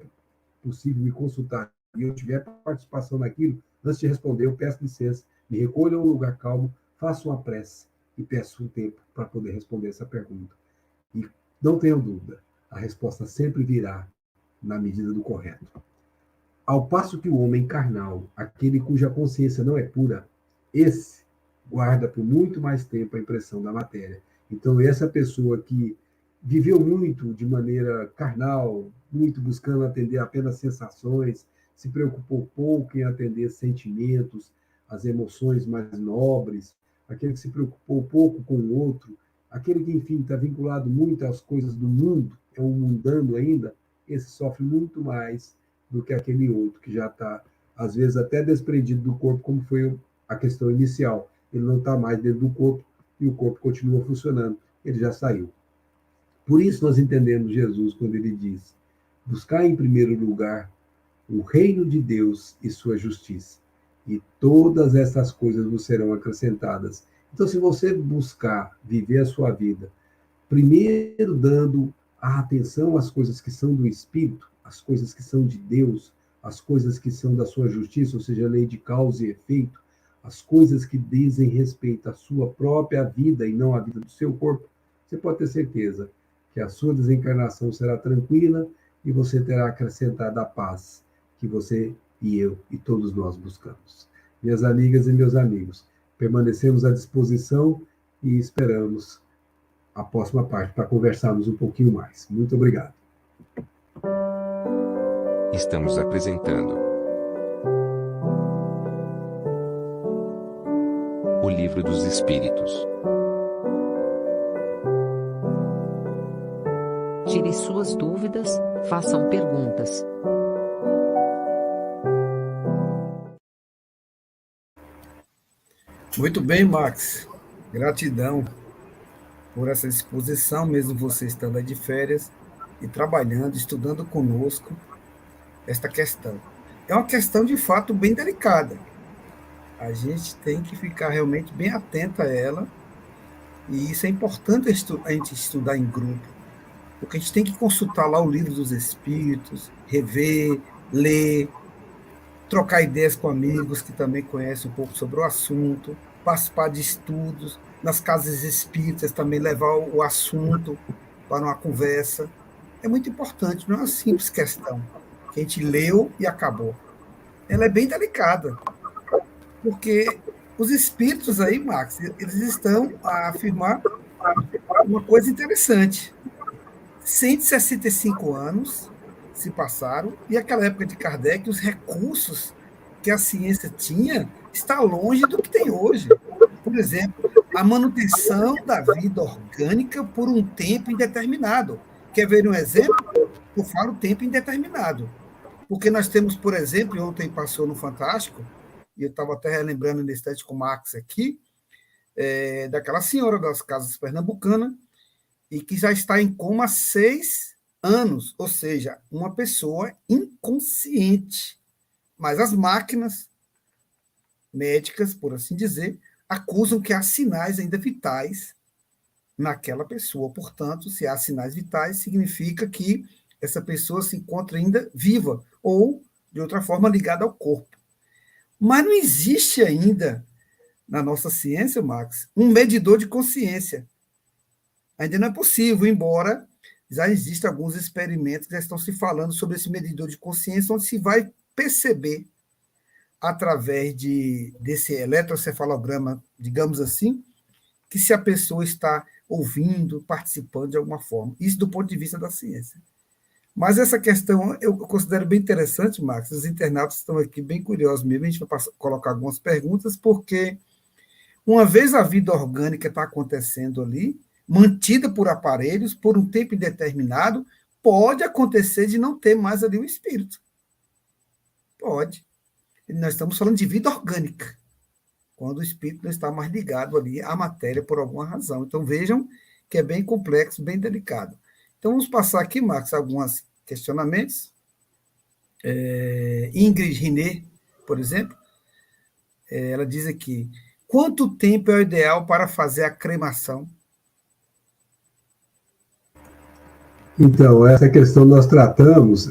possível me consultar, e eu tiver participação naquilo, antes de responder, eu peço licença, me recolho a um lugar calmo, faço uma prece e peço um tempo para poder responder essa pergunta. E não tenham dúvida, a resposta sempre virá na medida do correto. Ao passo que o homem carnal, aquele cuja consciência não é pura, esse guarda por muito mais tempo a impressão da matéria. Então, essa pessoa que viveu muito de maneira carnal, muito buscando atender apenas sensações, se preocupou pouco em atender sentimentos, as emoções mais nobres, aquele que se preocupou pouco com o outro, aquele que, enfim, está vinculado muito às coisas do mundo, é um mundano ainda, esse sofre muito mais do que aquele outro, que já está, às vezes, até desprendido do corpo, como foi a questão inicial. Ele não está mais dentro do corpo e o corpo continua funcionando. Ele já saiu. Por isso nós entendemos Jesus quando ele diz: buscar em primeiro lugar o reino de Deus e sua justiça, e todas essas coisas vos serão acrescentadas. Então, se você buscar viver a sua vida, primeiro dando a atenção às coisas que são do Espírito, as coisas que são de Deus, as coisas que são da sua justiça, ou seja, a lei de causa e efeito, as coisas que dizem respeito à sua própria vida e não à vida do seu corpo, você pode ter certeza que a sua desencarnação será tranquila e você terá acrescentada a paz que você e eu e todos nós buscamos. Minhas amigas e meus amigos, permanecemos à disposição e esperamos a próxima parte para conversarmos um pouquinho mais. Muito obrigado. Estamos apresentando o Livro dos Espíritos. Tire suas dúvidas, façam perguntas. Muito bem, Max. Gratidão por essa exposição, mesmo você estando aí de férias e trabalhando, estudando conosco esta questão. É uma questão, de fato, bem delicada. A gente tem que ficar realmente bem atento a ela, e isso é importante a gente estudar em grupo, porque a gente tem que consultar lá o Livro dos Espíritos, rever, ler, trocar ideias com amigos que também conhecem um pouco sobre o assunto, participar de estudos, nas casas espíritas também levar o assunto para uma conversa. É muito importante, não é uma simples questão que a gente leu e acabou. Ela é bem delicada, porque os espíritos aí, Max, eles estão a afirmar uma coisa interessante. 165 anos se passaram, e aquela época de Kardec, os recursos que a ciência tinha está longe do que tem hoje. Por exemplo, a manutenção da vida orgânica por um tempo indeterminado. Quer ver um exemplo? Eu falo tempo indeterminado. Porque nós temos, por exemplo, e ontem passou no Fantástico, e eu estava até relembrando nesse teste com o Max aqui, daquela senhora das casas pernambucanas, e que já está em coma há 6 anos, ou seja, uma pessoa inconsciente. Mas as máquinas médicas, por assim dizer, acusam que há sinais ainda vitais naquela pessoa. Portanto, se há sinais vitais, significa que essa pessoa se encontra ainda viva ou, de outra forma, ligada ao corpo. Mas não existe ainda, na nossa ciência, Max, um medidor de consciência. Ainda não é possível, embora já existam alguns experimentos que já estão se falando sobre esse medidor de consciência, onde se vai perceber, através desse eletrocefalograma, digamos assim, que se a pessoa está ouvindo, participando de alguma forma. Isso do ponto de vista da ciência. Mas essa questão eu considero bem interessante, Max. Os internautas estão aqui bem curiosos mesmo. A gente vai colocar algumas perguntas, porque uma vez a vida orgânica está acontecendo ali, mantida por aparelhos, por um tempo indeterminado, pode acontecer de não ter mais ali o espírito. Pode. Nós estamos falando de vida orgânica, quando o espírito não está mais ligado ali à matéria por alguma razão. Então, vejam que é bem complexo, bem delicado. Então, vamos passar aqui, Marcos, alguns questionamentos. Ingrid Riné, por exemplo, ela diz aqui, quanto tempo é o ideal para fazer a cremação? Então, essa questão nós tratamos,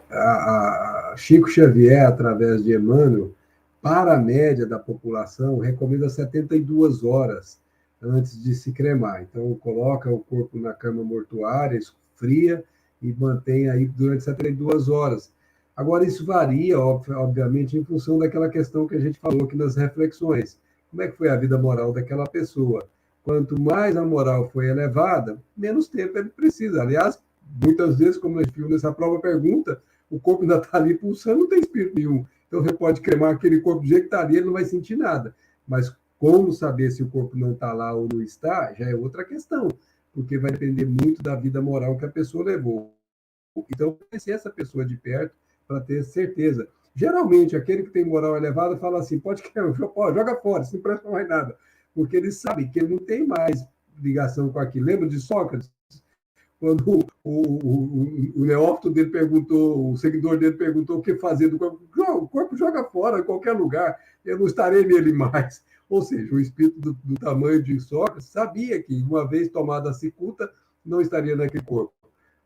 a Chico Xavier, através de Emmanuel, para a média da população, recomenda 72 horas antes de se cremar. Então, coloca o corpo na cama mortuária, esfria e mantém aí durante 72 horas. Agora, isso varia, obviamente, em função daquela questão que a gente falou aqui nas reflexões. Como é que foi a vida moral daquela pessoa? Quanto mais a moral foi elevada, menos tempo ele precisa. Aliás, muitas vezes, como a gente viu nessa própria pergunta, o corpo ainda está ali pulsando, não tem espírito nenhum. Então, você pode cremar aquele corpo do jeito que está ali, ele não vai sentir nada. Mas como saber se o corpo não está lá ou não está, já é outra questão, porque vai depender muito da vida moral que a pessoa levou. Então, conhecer essa pessoa de perto para ter certeza. Geralmente, aquele que tem moral elevada fala assim, pode queimar, joga fora, isso não presta mais nada. Porque ele sabe que ele não tem mais ligação com aquilo. Lembra de Sócrates? Quando o neófito dele perguntou, o seguidor dele perguntou o que fazer do corpo, o corpo joga fora, em qualquer lugar, eu não estarei nele mais. Ou seja, o espírito do tamanho de Sócrates sabia que, uma vez tomada a cicuta, não estaria naquele corpo.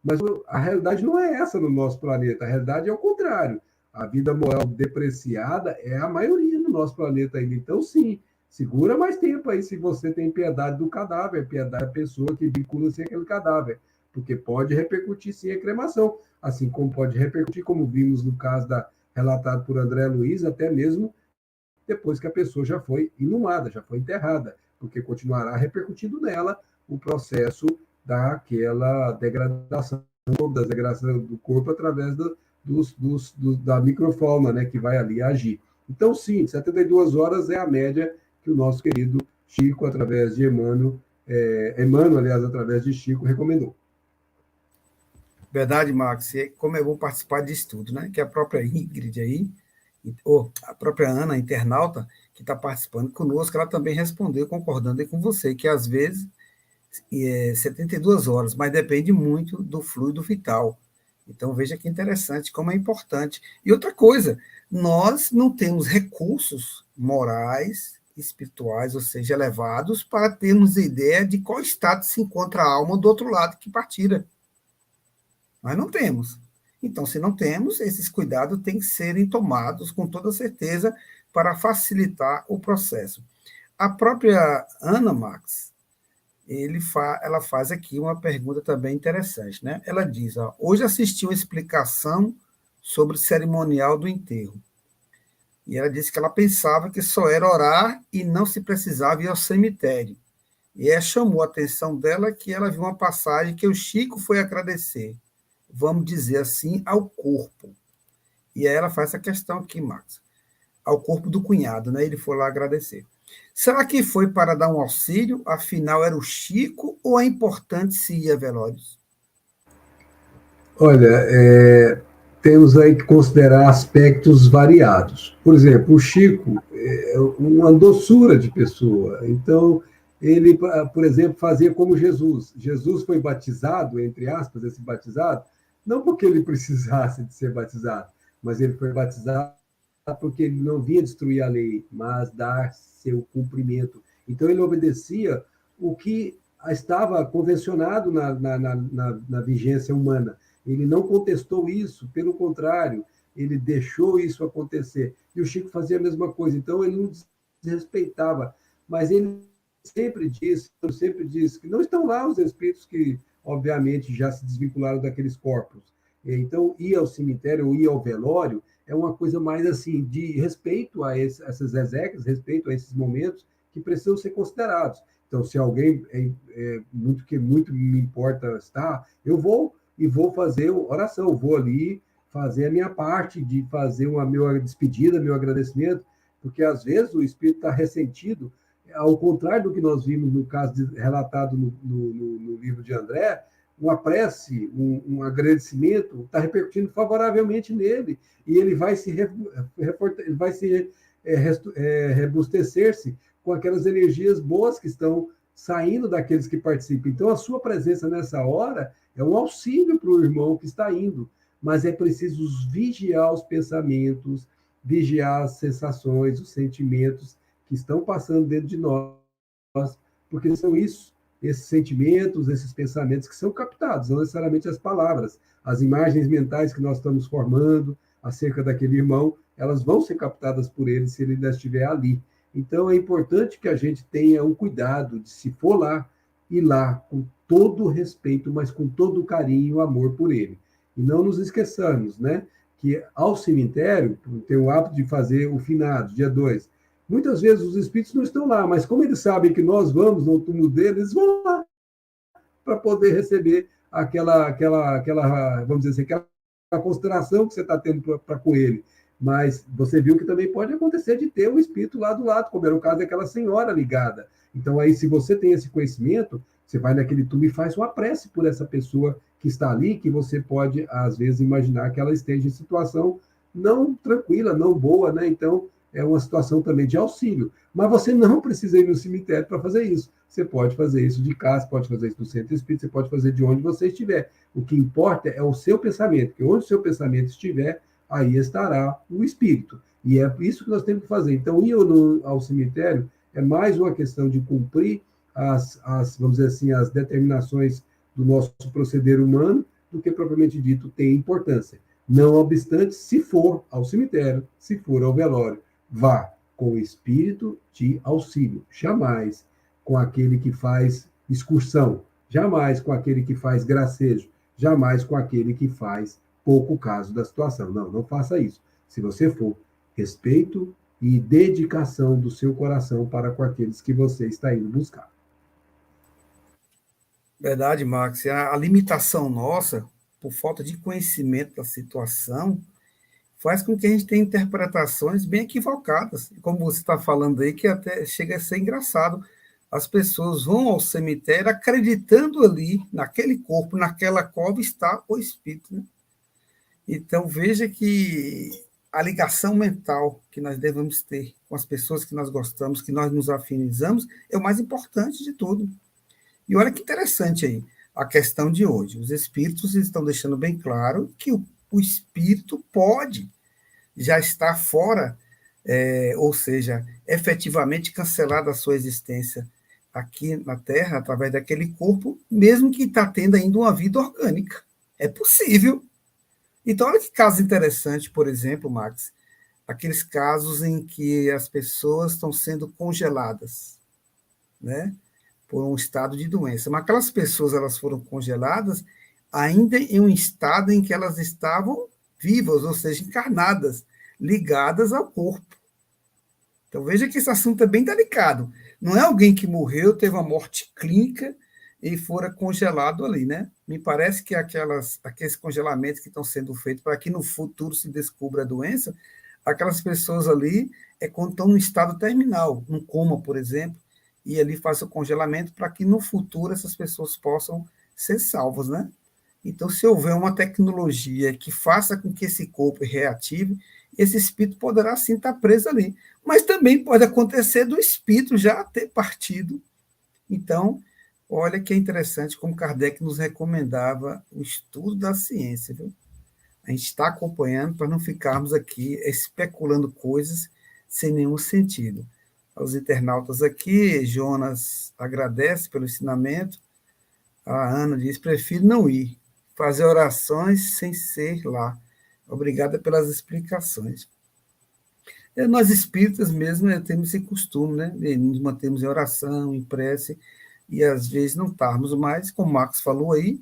Mas a realidade não é essa no nosso planeta, a realidade é o contrário. A vida moral depreciada é a maioria no nosso planeta ainda. Então, sim, segura mais tempo aí se você tem piedade do cadáver, piedade da pessoa que vincula-se àquele cadáver, porque pode repercutir sim a cremação, assim como pode repercutir, como vimos no caso relatado por André Luiz, até mesmo depois que a pessoa já foi inumada, já foi enterrada, porque continuará repercutindo nela o processo daquela degradação do corpo através da microfauna, né, que vai ali agir. Então, sim, 72 horas é a média que o nosso querido Chico, através de Emmanuel, aliás, através de Chico, recomendou. Verdade, Max. E como é bom participar disso tudo, né? Que a própria Ingrid aí, ou a própria Ana, internauta, que está participando conosco, ela também respondeu, concordando aí com você, que às vezes 72 horas, mas depende muito do fluido vital. Então, veja que interessante, como é importante. E outra coisa, nós não temos recursos morais, espirituais, ou seja, elevados, para termos ideia de qual estado se encontra a alma do outro lado que partira. Nós não temos. Então, se não temos, esses cuidados têm que serem tomados com toda certeza para facilitar o processo. A própria Ana Max, ela faz aqui uma pergunta também interessante, né? Ela diz, hoje assisti uma explicação sobre o cerimonial do enterro. E ela disse que ela pensava que só era orar e não se precisava ir ao cemitério. E chamou a atenção dela que ela viu uma passagem que o Chico foi agradecer, vamos dizer assim, ao corpo. E aí ela faz essa questão aqui, Max, ao corpo do cunhado, né? Ele foi lá agradecer. Será que foi para dar um auxílio? Afinal, era o Chico ou é importante se ir a velórios? Olha, temos aí que considerar aspectos variados. Por exemplo, o Chico é uma doçura de pessoa. Então, ele, por exemplo, fazia como Jesus. Jesus foi batizado, entre aspas, esse batizado, não porque ele precisasse de ser batizado, mas ele foi batizado porque ele não vinha destruir a lei, mas dar seu cumprimento. Então, ele obedecia o que estava convencionado na vigência humana. Ele não contestou isso, pelo contrário, ele deixou isso acontecer. E o Chico fazia a mesma coisa, então ele não desrespeitava, mas ele sempre disse que não estão lá os espíritos que, obviamente, já se desvincularam daqueles corpos. Então, ir ao cemitério ou ir ao velório é uma coisa mais assim, de respeito a essas exéquias, respeito a esses momentos que precisam ser considerados. Então, se alguém muito me importa estar, eu vou e vou fazer oração, vou ali fazer a minha parte de fazer uma minha despedida, meu agradecimento, porque às vezes o espírito está ressentido, ao contrário do que nós vimos no caso relatado no livro de André, uma prece, um agradecimento, está repercutindo favoravelmente nele, e ele vai se rebustecer-se com aquelas energias boas que estão saindo daqueles que participam. Então, a sua presença nessa hora é um auxílio para o irmão que está indo, mas é preciso vigiar os pensamentos, vigiar as sensações, os sentimentos que estão passando dentro de nós, porque são isso, esses sentimentos, esses pensamentos que são captados, não necessariamente as palavras, as imagens mentais que nós estamos formando acerca daquele irmão, elas vão ser captadas por ele se ele ainda estiver ali. Então, é importante que a gente tenha um cuidado de, se for lá, ir lá com todo o respeito, mas com todo o carinho e o amor por ele. E não nos esqueçamos, né, que ao cemitério, tem o hábito de fazer o finado, dia 2. Muitas vezes os espíritos não estão lá, mas como eles sabem que nós vamos no túmulo deles, eles vão lá para poder receber aquela, vamos dizer assim, aquela consideração que você está tendo para com ele. Mas você viu que também pode acontecer de ter um espírito lá do lado, como era o caso daquela senhora ligada. Então, aí, se você tem esse conhecimento, você vai naquele túmulo e faz uma prece por essa pessoa que está ali, que você pode, às vezes, imaginar que ela esteja em situação não tranquila, não boa, né? Então, é uma situação também de auxílio. Mas você não precisa ir no cemitério para fazer isso. Você pode fazer isso de casa, pode fazer isso no centro espírita, você pode fazer de onde você estiver. O que importa é o seu pensamento, porque onde o seu pensamento estiver, aí estará o espírito. E é isso que nós temos que fazer. Então, ir ao cemitério é mais uma questão de cumprir vamos dizer assim, as determinações do nosso proceder humano, do que propriamente dito tem importância. Não obstante, se for ao cemitério, se for ao velório, vá com o espírito de auxílio, jamais com aquele que faz excursão, jamais com aquele que faz gracejo, jamais com aquele que faz pouco caso da situação. Não, não faça isso. Se você for, respeito e dedicação do seu coração para com aqueles que você está indo buscar. Verdade, Max. A limitação nossa, por falta de conhecimento da situação, faz com que a gente tenha interpretações bem equivocadas. Como você está falando aí, que até chega a ser engraçado. As pessoas vão ao cemitério acreditando ali, naquele corpo, naquela cova, está o espírito, né? Então, veja que a ligação mental que nós devemos ter com as pessoas que nós gostamos, que nós nos afinizamos, é o mais importante de tudo. E olha que interessante aí, a questão de hoje. Os espíritos estão deixando bem claro que o espírito pode já estar fora, ou seja, efetivamente cancelada a sua existência aqui na Terra, através daquele corpo, mesmo que está tendo ainda uma vida orgânica. É possível. Então, olha que caso interessante, por exemplo, Max, aqueles casos em que as pessoas estão sendo congeladas, né, por um estado de doença. Mas aquelas pessoas, elas foram congeladas ainda em um estado em que elas estavam vivas, ou seja, encarnadas, ligadas ao corpo. Então, veja que esse assunto é bem delicado. Não é alguém que morreu, teve uma morte clínica e fora congelado ali, né? Me parece que aqueles congelamentos que estão sendo feitos para que no futuro se descubra a doença, aquelas pessoas ali quando estão no estado terminal, num coma, por exemplo, e ali faz o congelamento para que no futuro essas pessoas possam ser salvas, né? Então, se houver uma tecnologia que faça com que esse corpo reative, esse espírito poderá sim estar preso ali. Mas também pode acontecer do espírito já ter partido. Então, olha que é interessante como Kardec nos recomendava o estudo da ciência, viu? A gente está acompanhando para não ficarmos aqui especulando coisas sem nenhum sentido. Aos internautas aqui, Jonas agradece pelo ensinamento. A Ana diz: prefiro não ir, fazer orações sem ser lá. Obrigada pelas explicações. Nós espíritas mesmo temos esse costume, né? De nos mantermos em oração, em prece, e às vezes não estarmos mais, como o Marcos falou aí,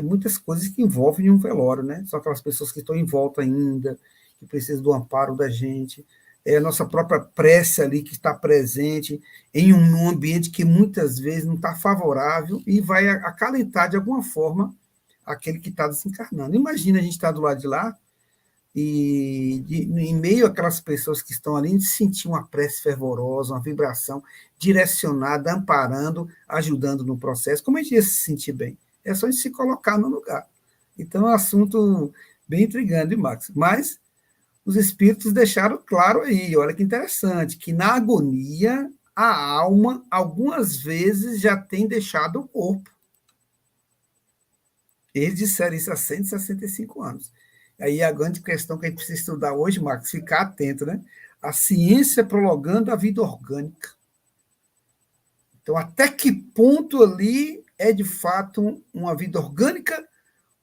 muitas coisas que envolvem um velório, né? São aquelas pessoas que estão em volta ainda, que precisam do amparo da gente, é a nossa própria prece ali que está presente em um ambiente que muitas vezes não está favorável e vai acalentar de alguma forma aquele que está desencarnando. Imagina a gente estar do lado de lá e em meio àquelas pessoas que estão ali, sentir uma prece fervorosa, uma vibração direcionada, amparando, ajudando no processo. Como a gente ia se sentir bem? É só a gente se colocar no lugar. Então, é um assunto bem intrigante, Max. Mas os espíritos deixaram claro aí, olha que interessante, que na agonia a alma, algumas vezes, já tem deixado o corpo. Eles disseram isso há 165 anos. Aí a grande questão que a gente precisa estudar hoje, Marcos, ficar atento, né? A ciência prolongando a vida orgânica. Então, até que ponto ali é, de fato, uma vida orgânica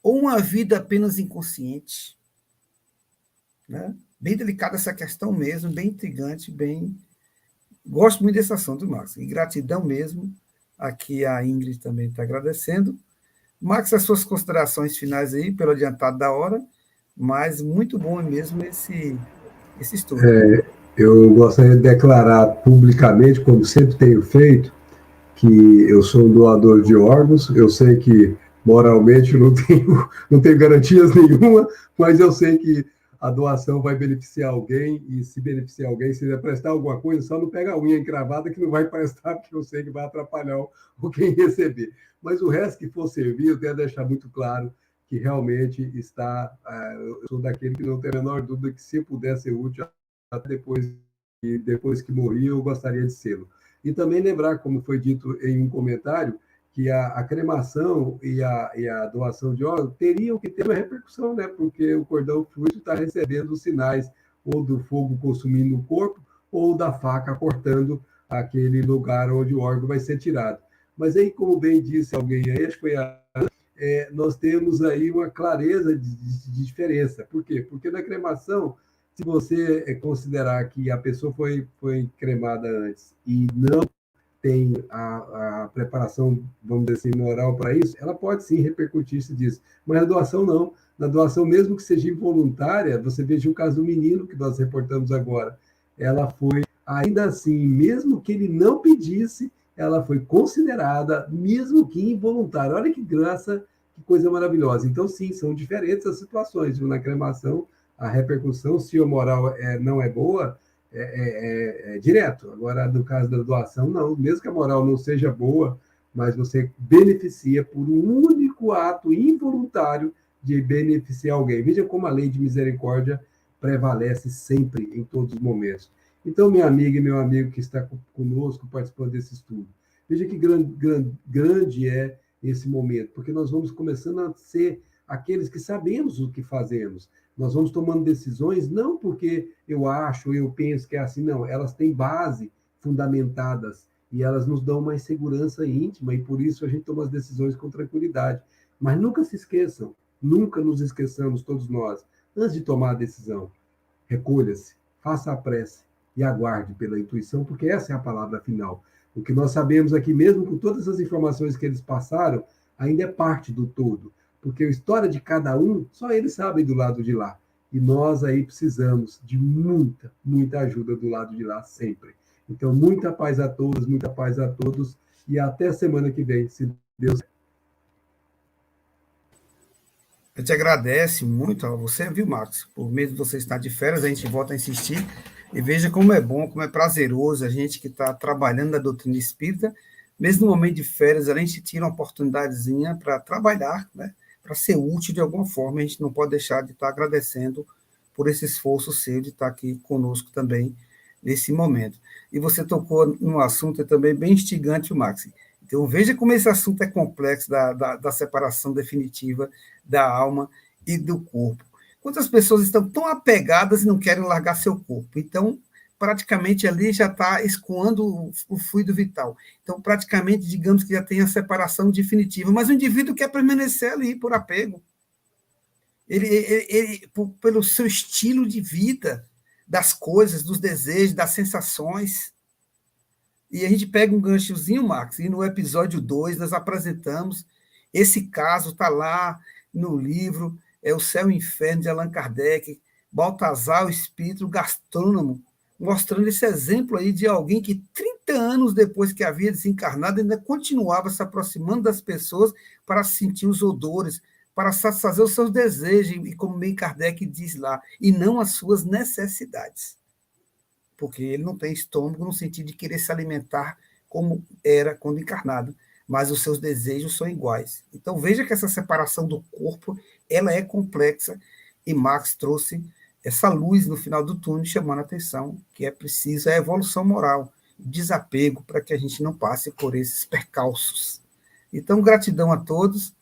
ou uma vida apenas inconsciente? Né? Bem delicada essa questão mesmo, bem intrigante, bem... Gosto muito desse assunto, Marcos. E gratidão mesmo. Aqui a Ingrid também está agradecendo. Marcos, as suas considerações finais aí, pelo adiantado da hora, mas muito bom mesmo esse estudo. Eu gostaria de declarar publicamente, como sempre tenho feito, que eu sou um doador de órgãos. Eu sei que moralmente não tenho garantias nenhuma, mas eu sei que a doação vai beneficiar alguém, e se beneficiar alguém, se vai prestar alguma coisa, só não pega a unha encravada, que não vai prestar, porque eu sei que vai atrapalhar quem receber. Mas o resto que for servir, eu quero deixar muito claro que realmente está... Eu sou daquele que não tem a menor dúvida que, se puder ser útil, até depois que morri, eu gostaria de ser. E também lembrar, como foi dito em um comentário, que a cremação e a doação de órgãos teriam que ter uma repercussão, né? Porque o cordão fluido está recebendo os sinais ou do fogo consumindo o corpo ou da faca cortando aquele lugar onde o órgão vai ser tirado. Mas aí, como bem disse alguém aí, acho que foi nós temos aí uma clareza de diferença. Por quê? Porque na cremação, se você considerar que a pessoa foi cremada antes e não tem a preparação, vamos dizer assim, moral para isso, ela pode sim repercutir-se disso. Mas na doação, não. Na doação, mesmo que seja involuntária, você veja o caso do menino que nós reportamos agora. Ela foi, ainda assim, mesmo que ele não pedisse, ela foi considerada, mesmo que involuntária. Olha que graça, que coisa maravilhosa. Então, sim, são diferentes as situações. Na cremação, a repercussão, se a moral não é boa, é direto. Agora, no caso da doação, não. Mesmo que a moral não seja boa, mas você beneficia por um único ato involuntário de beneficiar alguém. Veja como a lei de misericórdia prevalece sempre, em todos os momentos. Então, minha amiga e meu amigo que está conosco participando desse estudo, veja que grande é esse momento, porque nós vamos começando a ser aqueles que sabemos o que fazemos. Nós vamos tomando decisões, não porque eu acho, eu penso que é assim, não. Elas têm base fundamentadas e elas nos dão mais segurança íntima, e por isso a gente toma as decisões com tranquilidade. Mas nunca se esqueçam, nunca nos esqueçamos, todos nós, antes de tomar a decisão, recolha-se, faça a prece e aguarde pela intuição, porque essa é a palavra final. O que nós sabemos aqui, mesmo com todas as informações que eles passaram, ainda é parte do todo. Porque a história de cada um, só eles sabem do lado de lá. E nós aí precisamos de muita, muita ajuda do lado de lá sempre. Então, muita paz a todos, muita paz a todos, e até semana que vem, se Deus quiser. A gente agradece muito a você, viu, Marcos? Por mesmo você estar de férias, a gente volta a insistir, e veja como é bom, como é prazeroso a gente que está trabalhando na doutrina espírita, mesmo no momento de férias, a gente tira uma oportunidadezinha para trabalhar, né? para ser útil de alguma forma. A gente não pode deixar de estar agradecendo por esse esforço seu de estar aqui conosco também nesse momento. E você tocou num assunto também bem instigante, Max. Então, veja como esse assunto é complexo da separação definitiva da alma e do corpo. Quantas pessoas estão tão apegadas e não querem largar seu corpo? Então, praticamente ali já está escoando o fluido vital. Então, praticamente, digamos que já tem a separação definitiva, mas o indivíduo quer permanecer ali por apego. Ele pelo seu estilo de vida, das coisas, dos desejos, das sensações. E a gente pega um ganchozinho, Max, e no episódio 2 nós apresentamos esse caso, está lá no livro, é O Céu e o Inferno, de Allan Kardec, Baltazar, o espírito gastrônomo, mostrando esse exemplo aí de alguém que 30 anos depois que havia desencarnado ainda continuava se aproximando das pessoas para sentir os odores, para satisfazer os seus desejos, e como bem Kardec diz lá, e não as suas necessidades. Porque ele não tem estômago no sentido de querer se alimentar como era quando encarnado, mas os seus desejos são iguais. Então veja que essa separação do corpo, ela é complexa, e Marx trouxe essa luz no final do túnel, chamando a atenção que é preciso a evolução moral, desapego, para que a gente não passe por esses percalços. Então, gratidão a todos,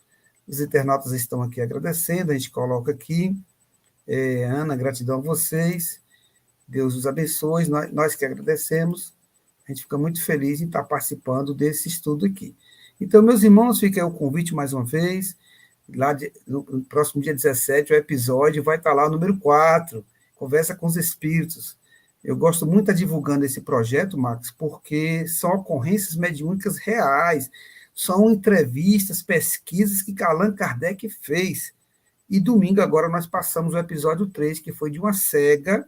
os internautas estão aqui agradecendo, a gente coloca aqui, Ana, gratidão a vocês, Deus os abençoe, nós que agradecemos, a gente fica muito feliz em estar participando desse estudo aqui. Então, meus irmãos, fica aí o convite mais uma vez, lá no próximo dia 17, o episódio vai estar lá, o número 4, Conversa com os Espíritos. Eu gosto muito de estar divulgando esse projeto, Max, porque são ocorrências mediúnicas reais, são entrevistas, pesquisas que Allan Kardec fez. E domingo agora nós passamos o episódio 3, que foi de uma cega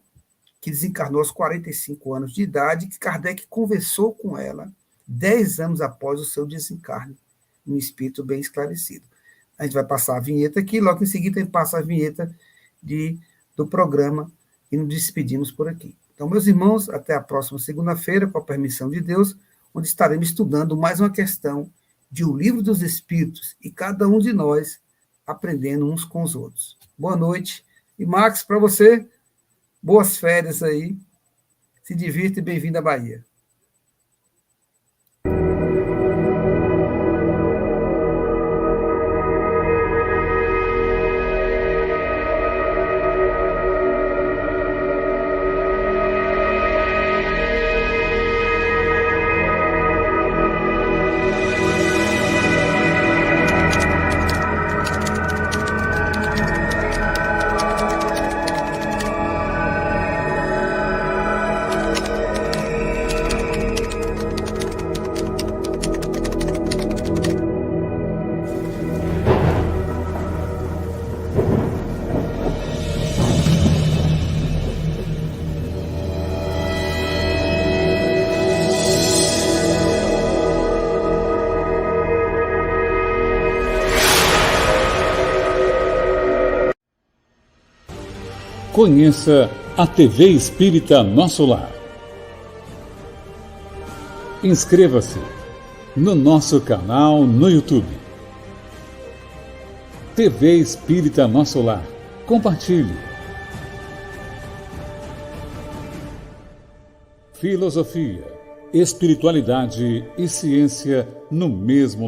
que desencarnou aos 45 anos de idade, que Kardec conversou com ela 10 anos após o seu desencarne, um espírito bem esclarecido. A gente vai passar a vinheta aqui, logo em seguida a gente passa a vinheta do programa e nos despedimos por aqui. Então, meus irmãos, até a próxima segunda-feira, com a permissão de Deus, onde estaremos estudando mais uma questão de O Livro dos Espíritos e cada um de nós aprendendo uns com os outros. Boa noite. E, Max, para você, boas férias aí. Se divirta e bem-vindo à Bahia. Conheça a TV Espírita Nosso Lar. Inscreva-se no nosso canal no YouTube. TV Espírita Nosso Lar. Compartilhe. Filosofia, espiritualidade e ciência no mesmo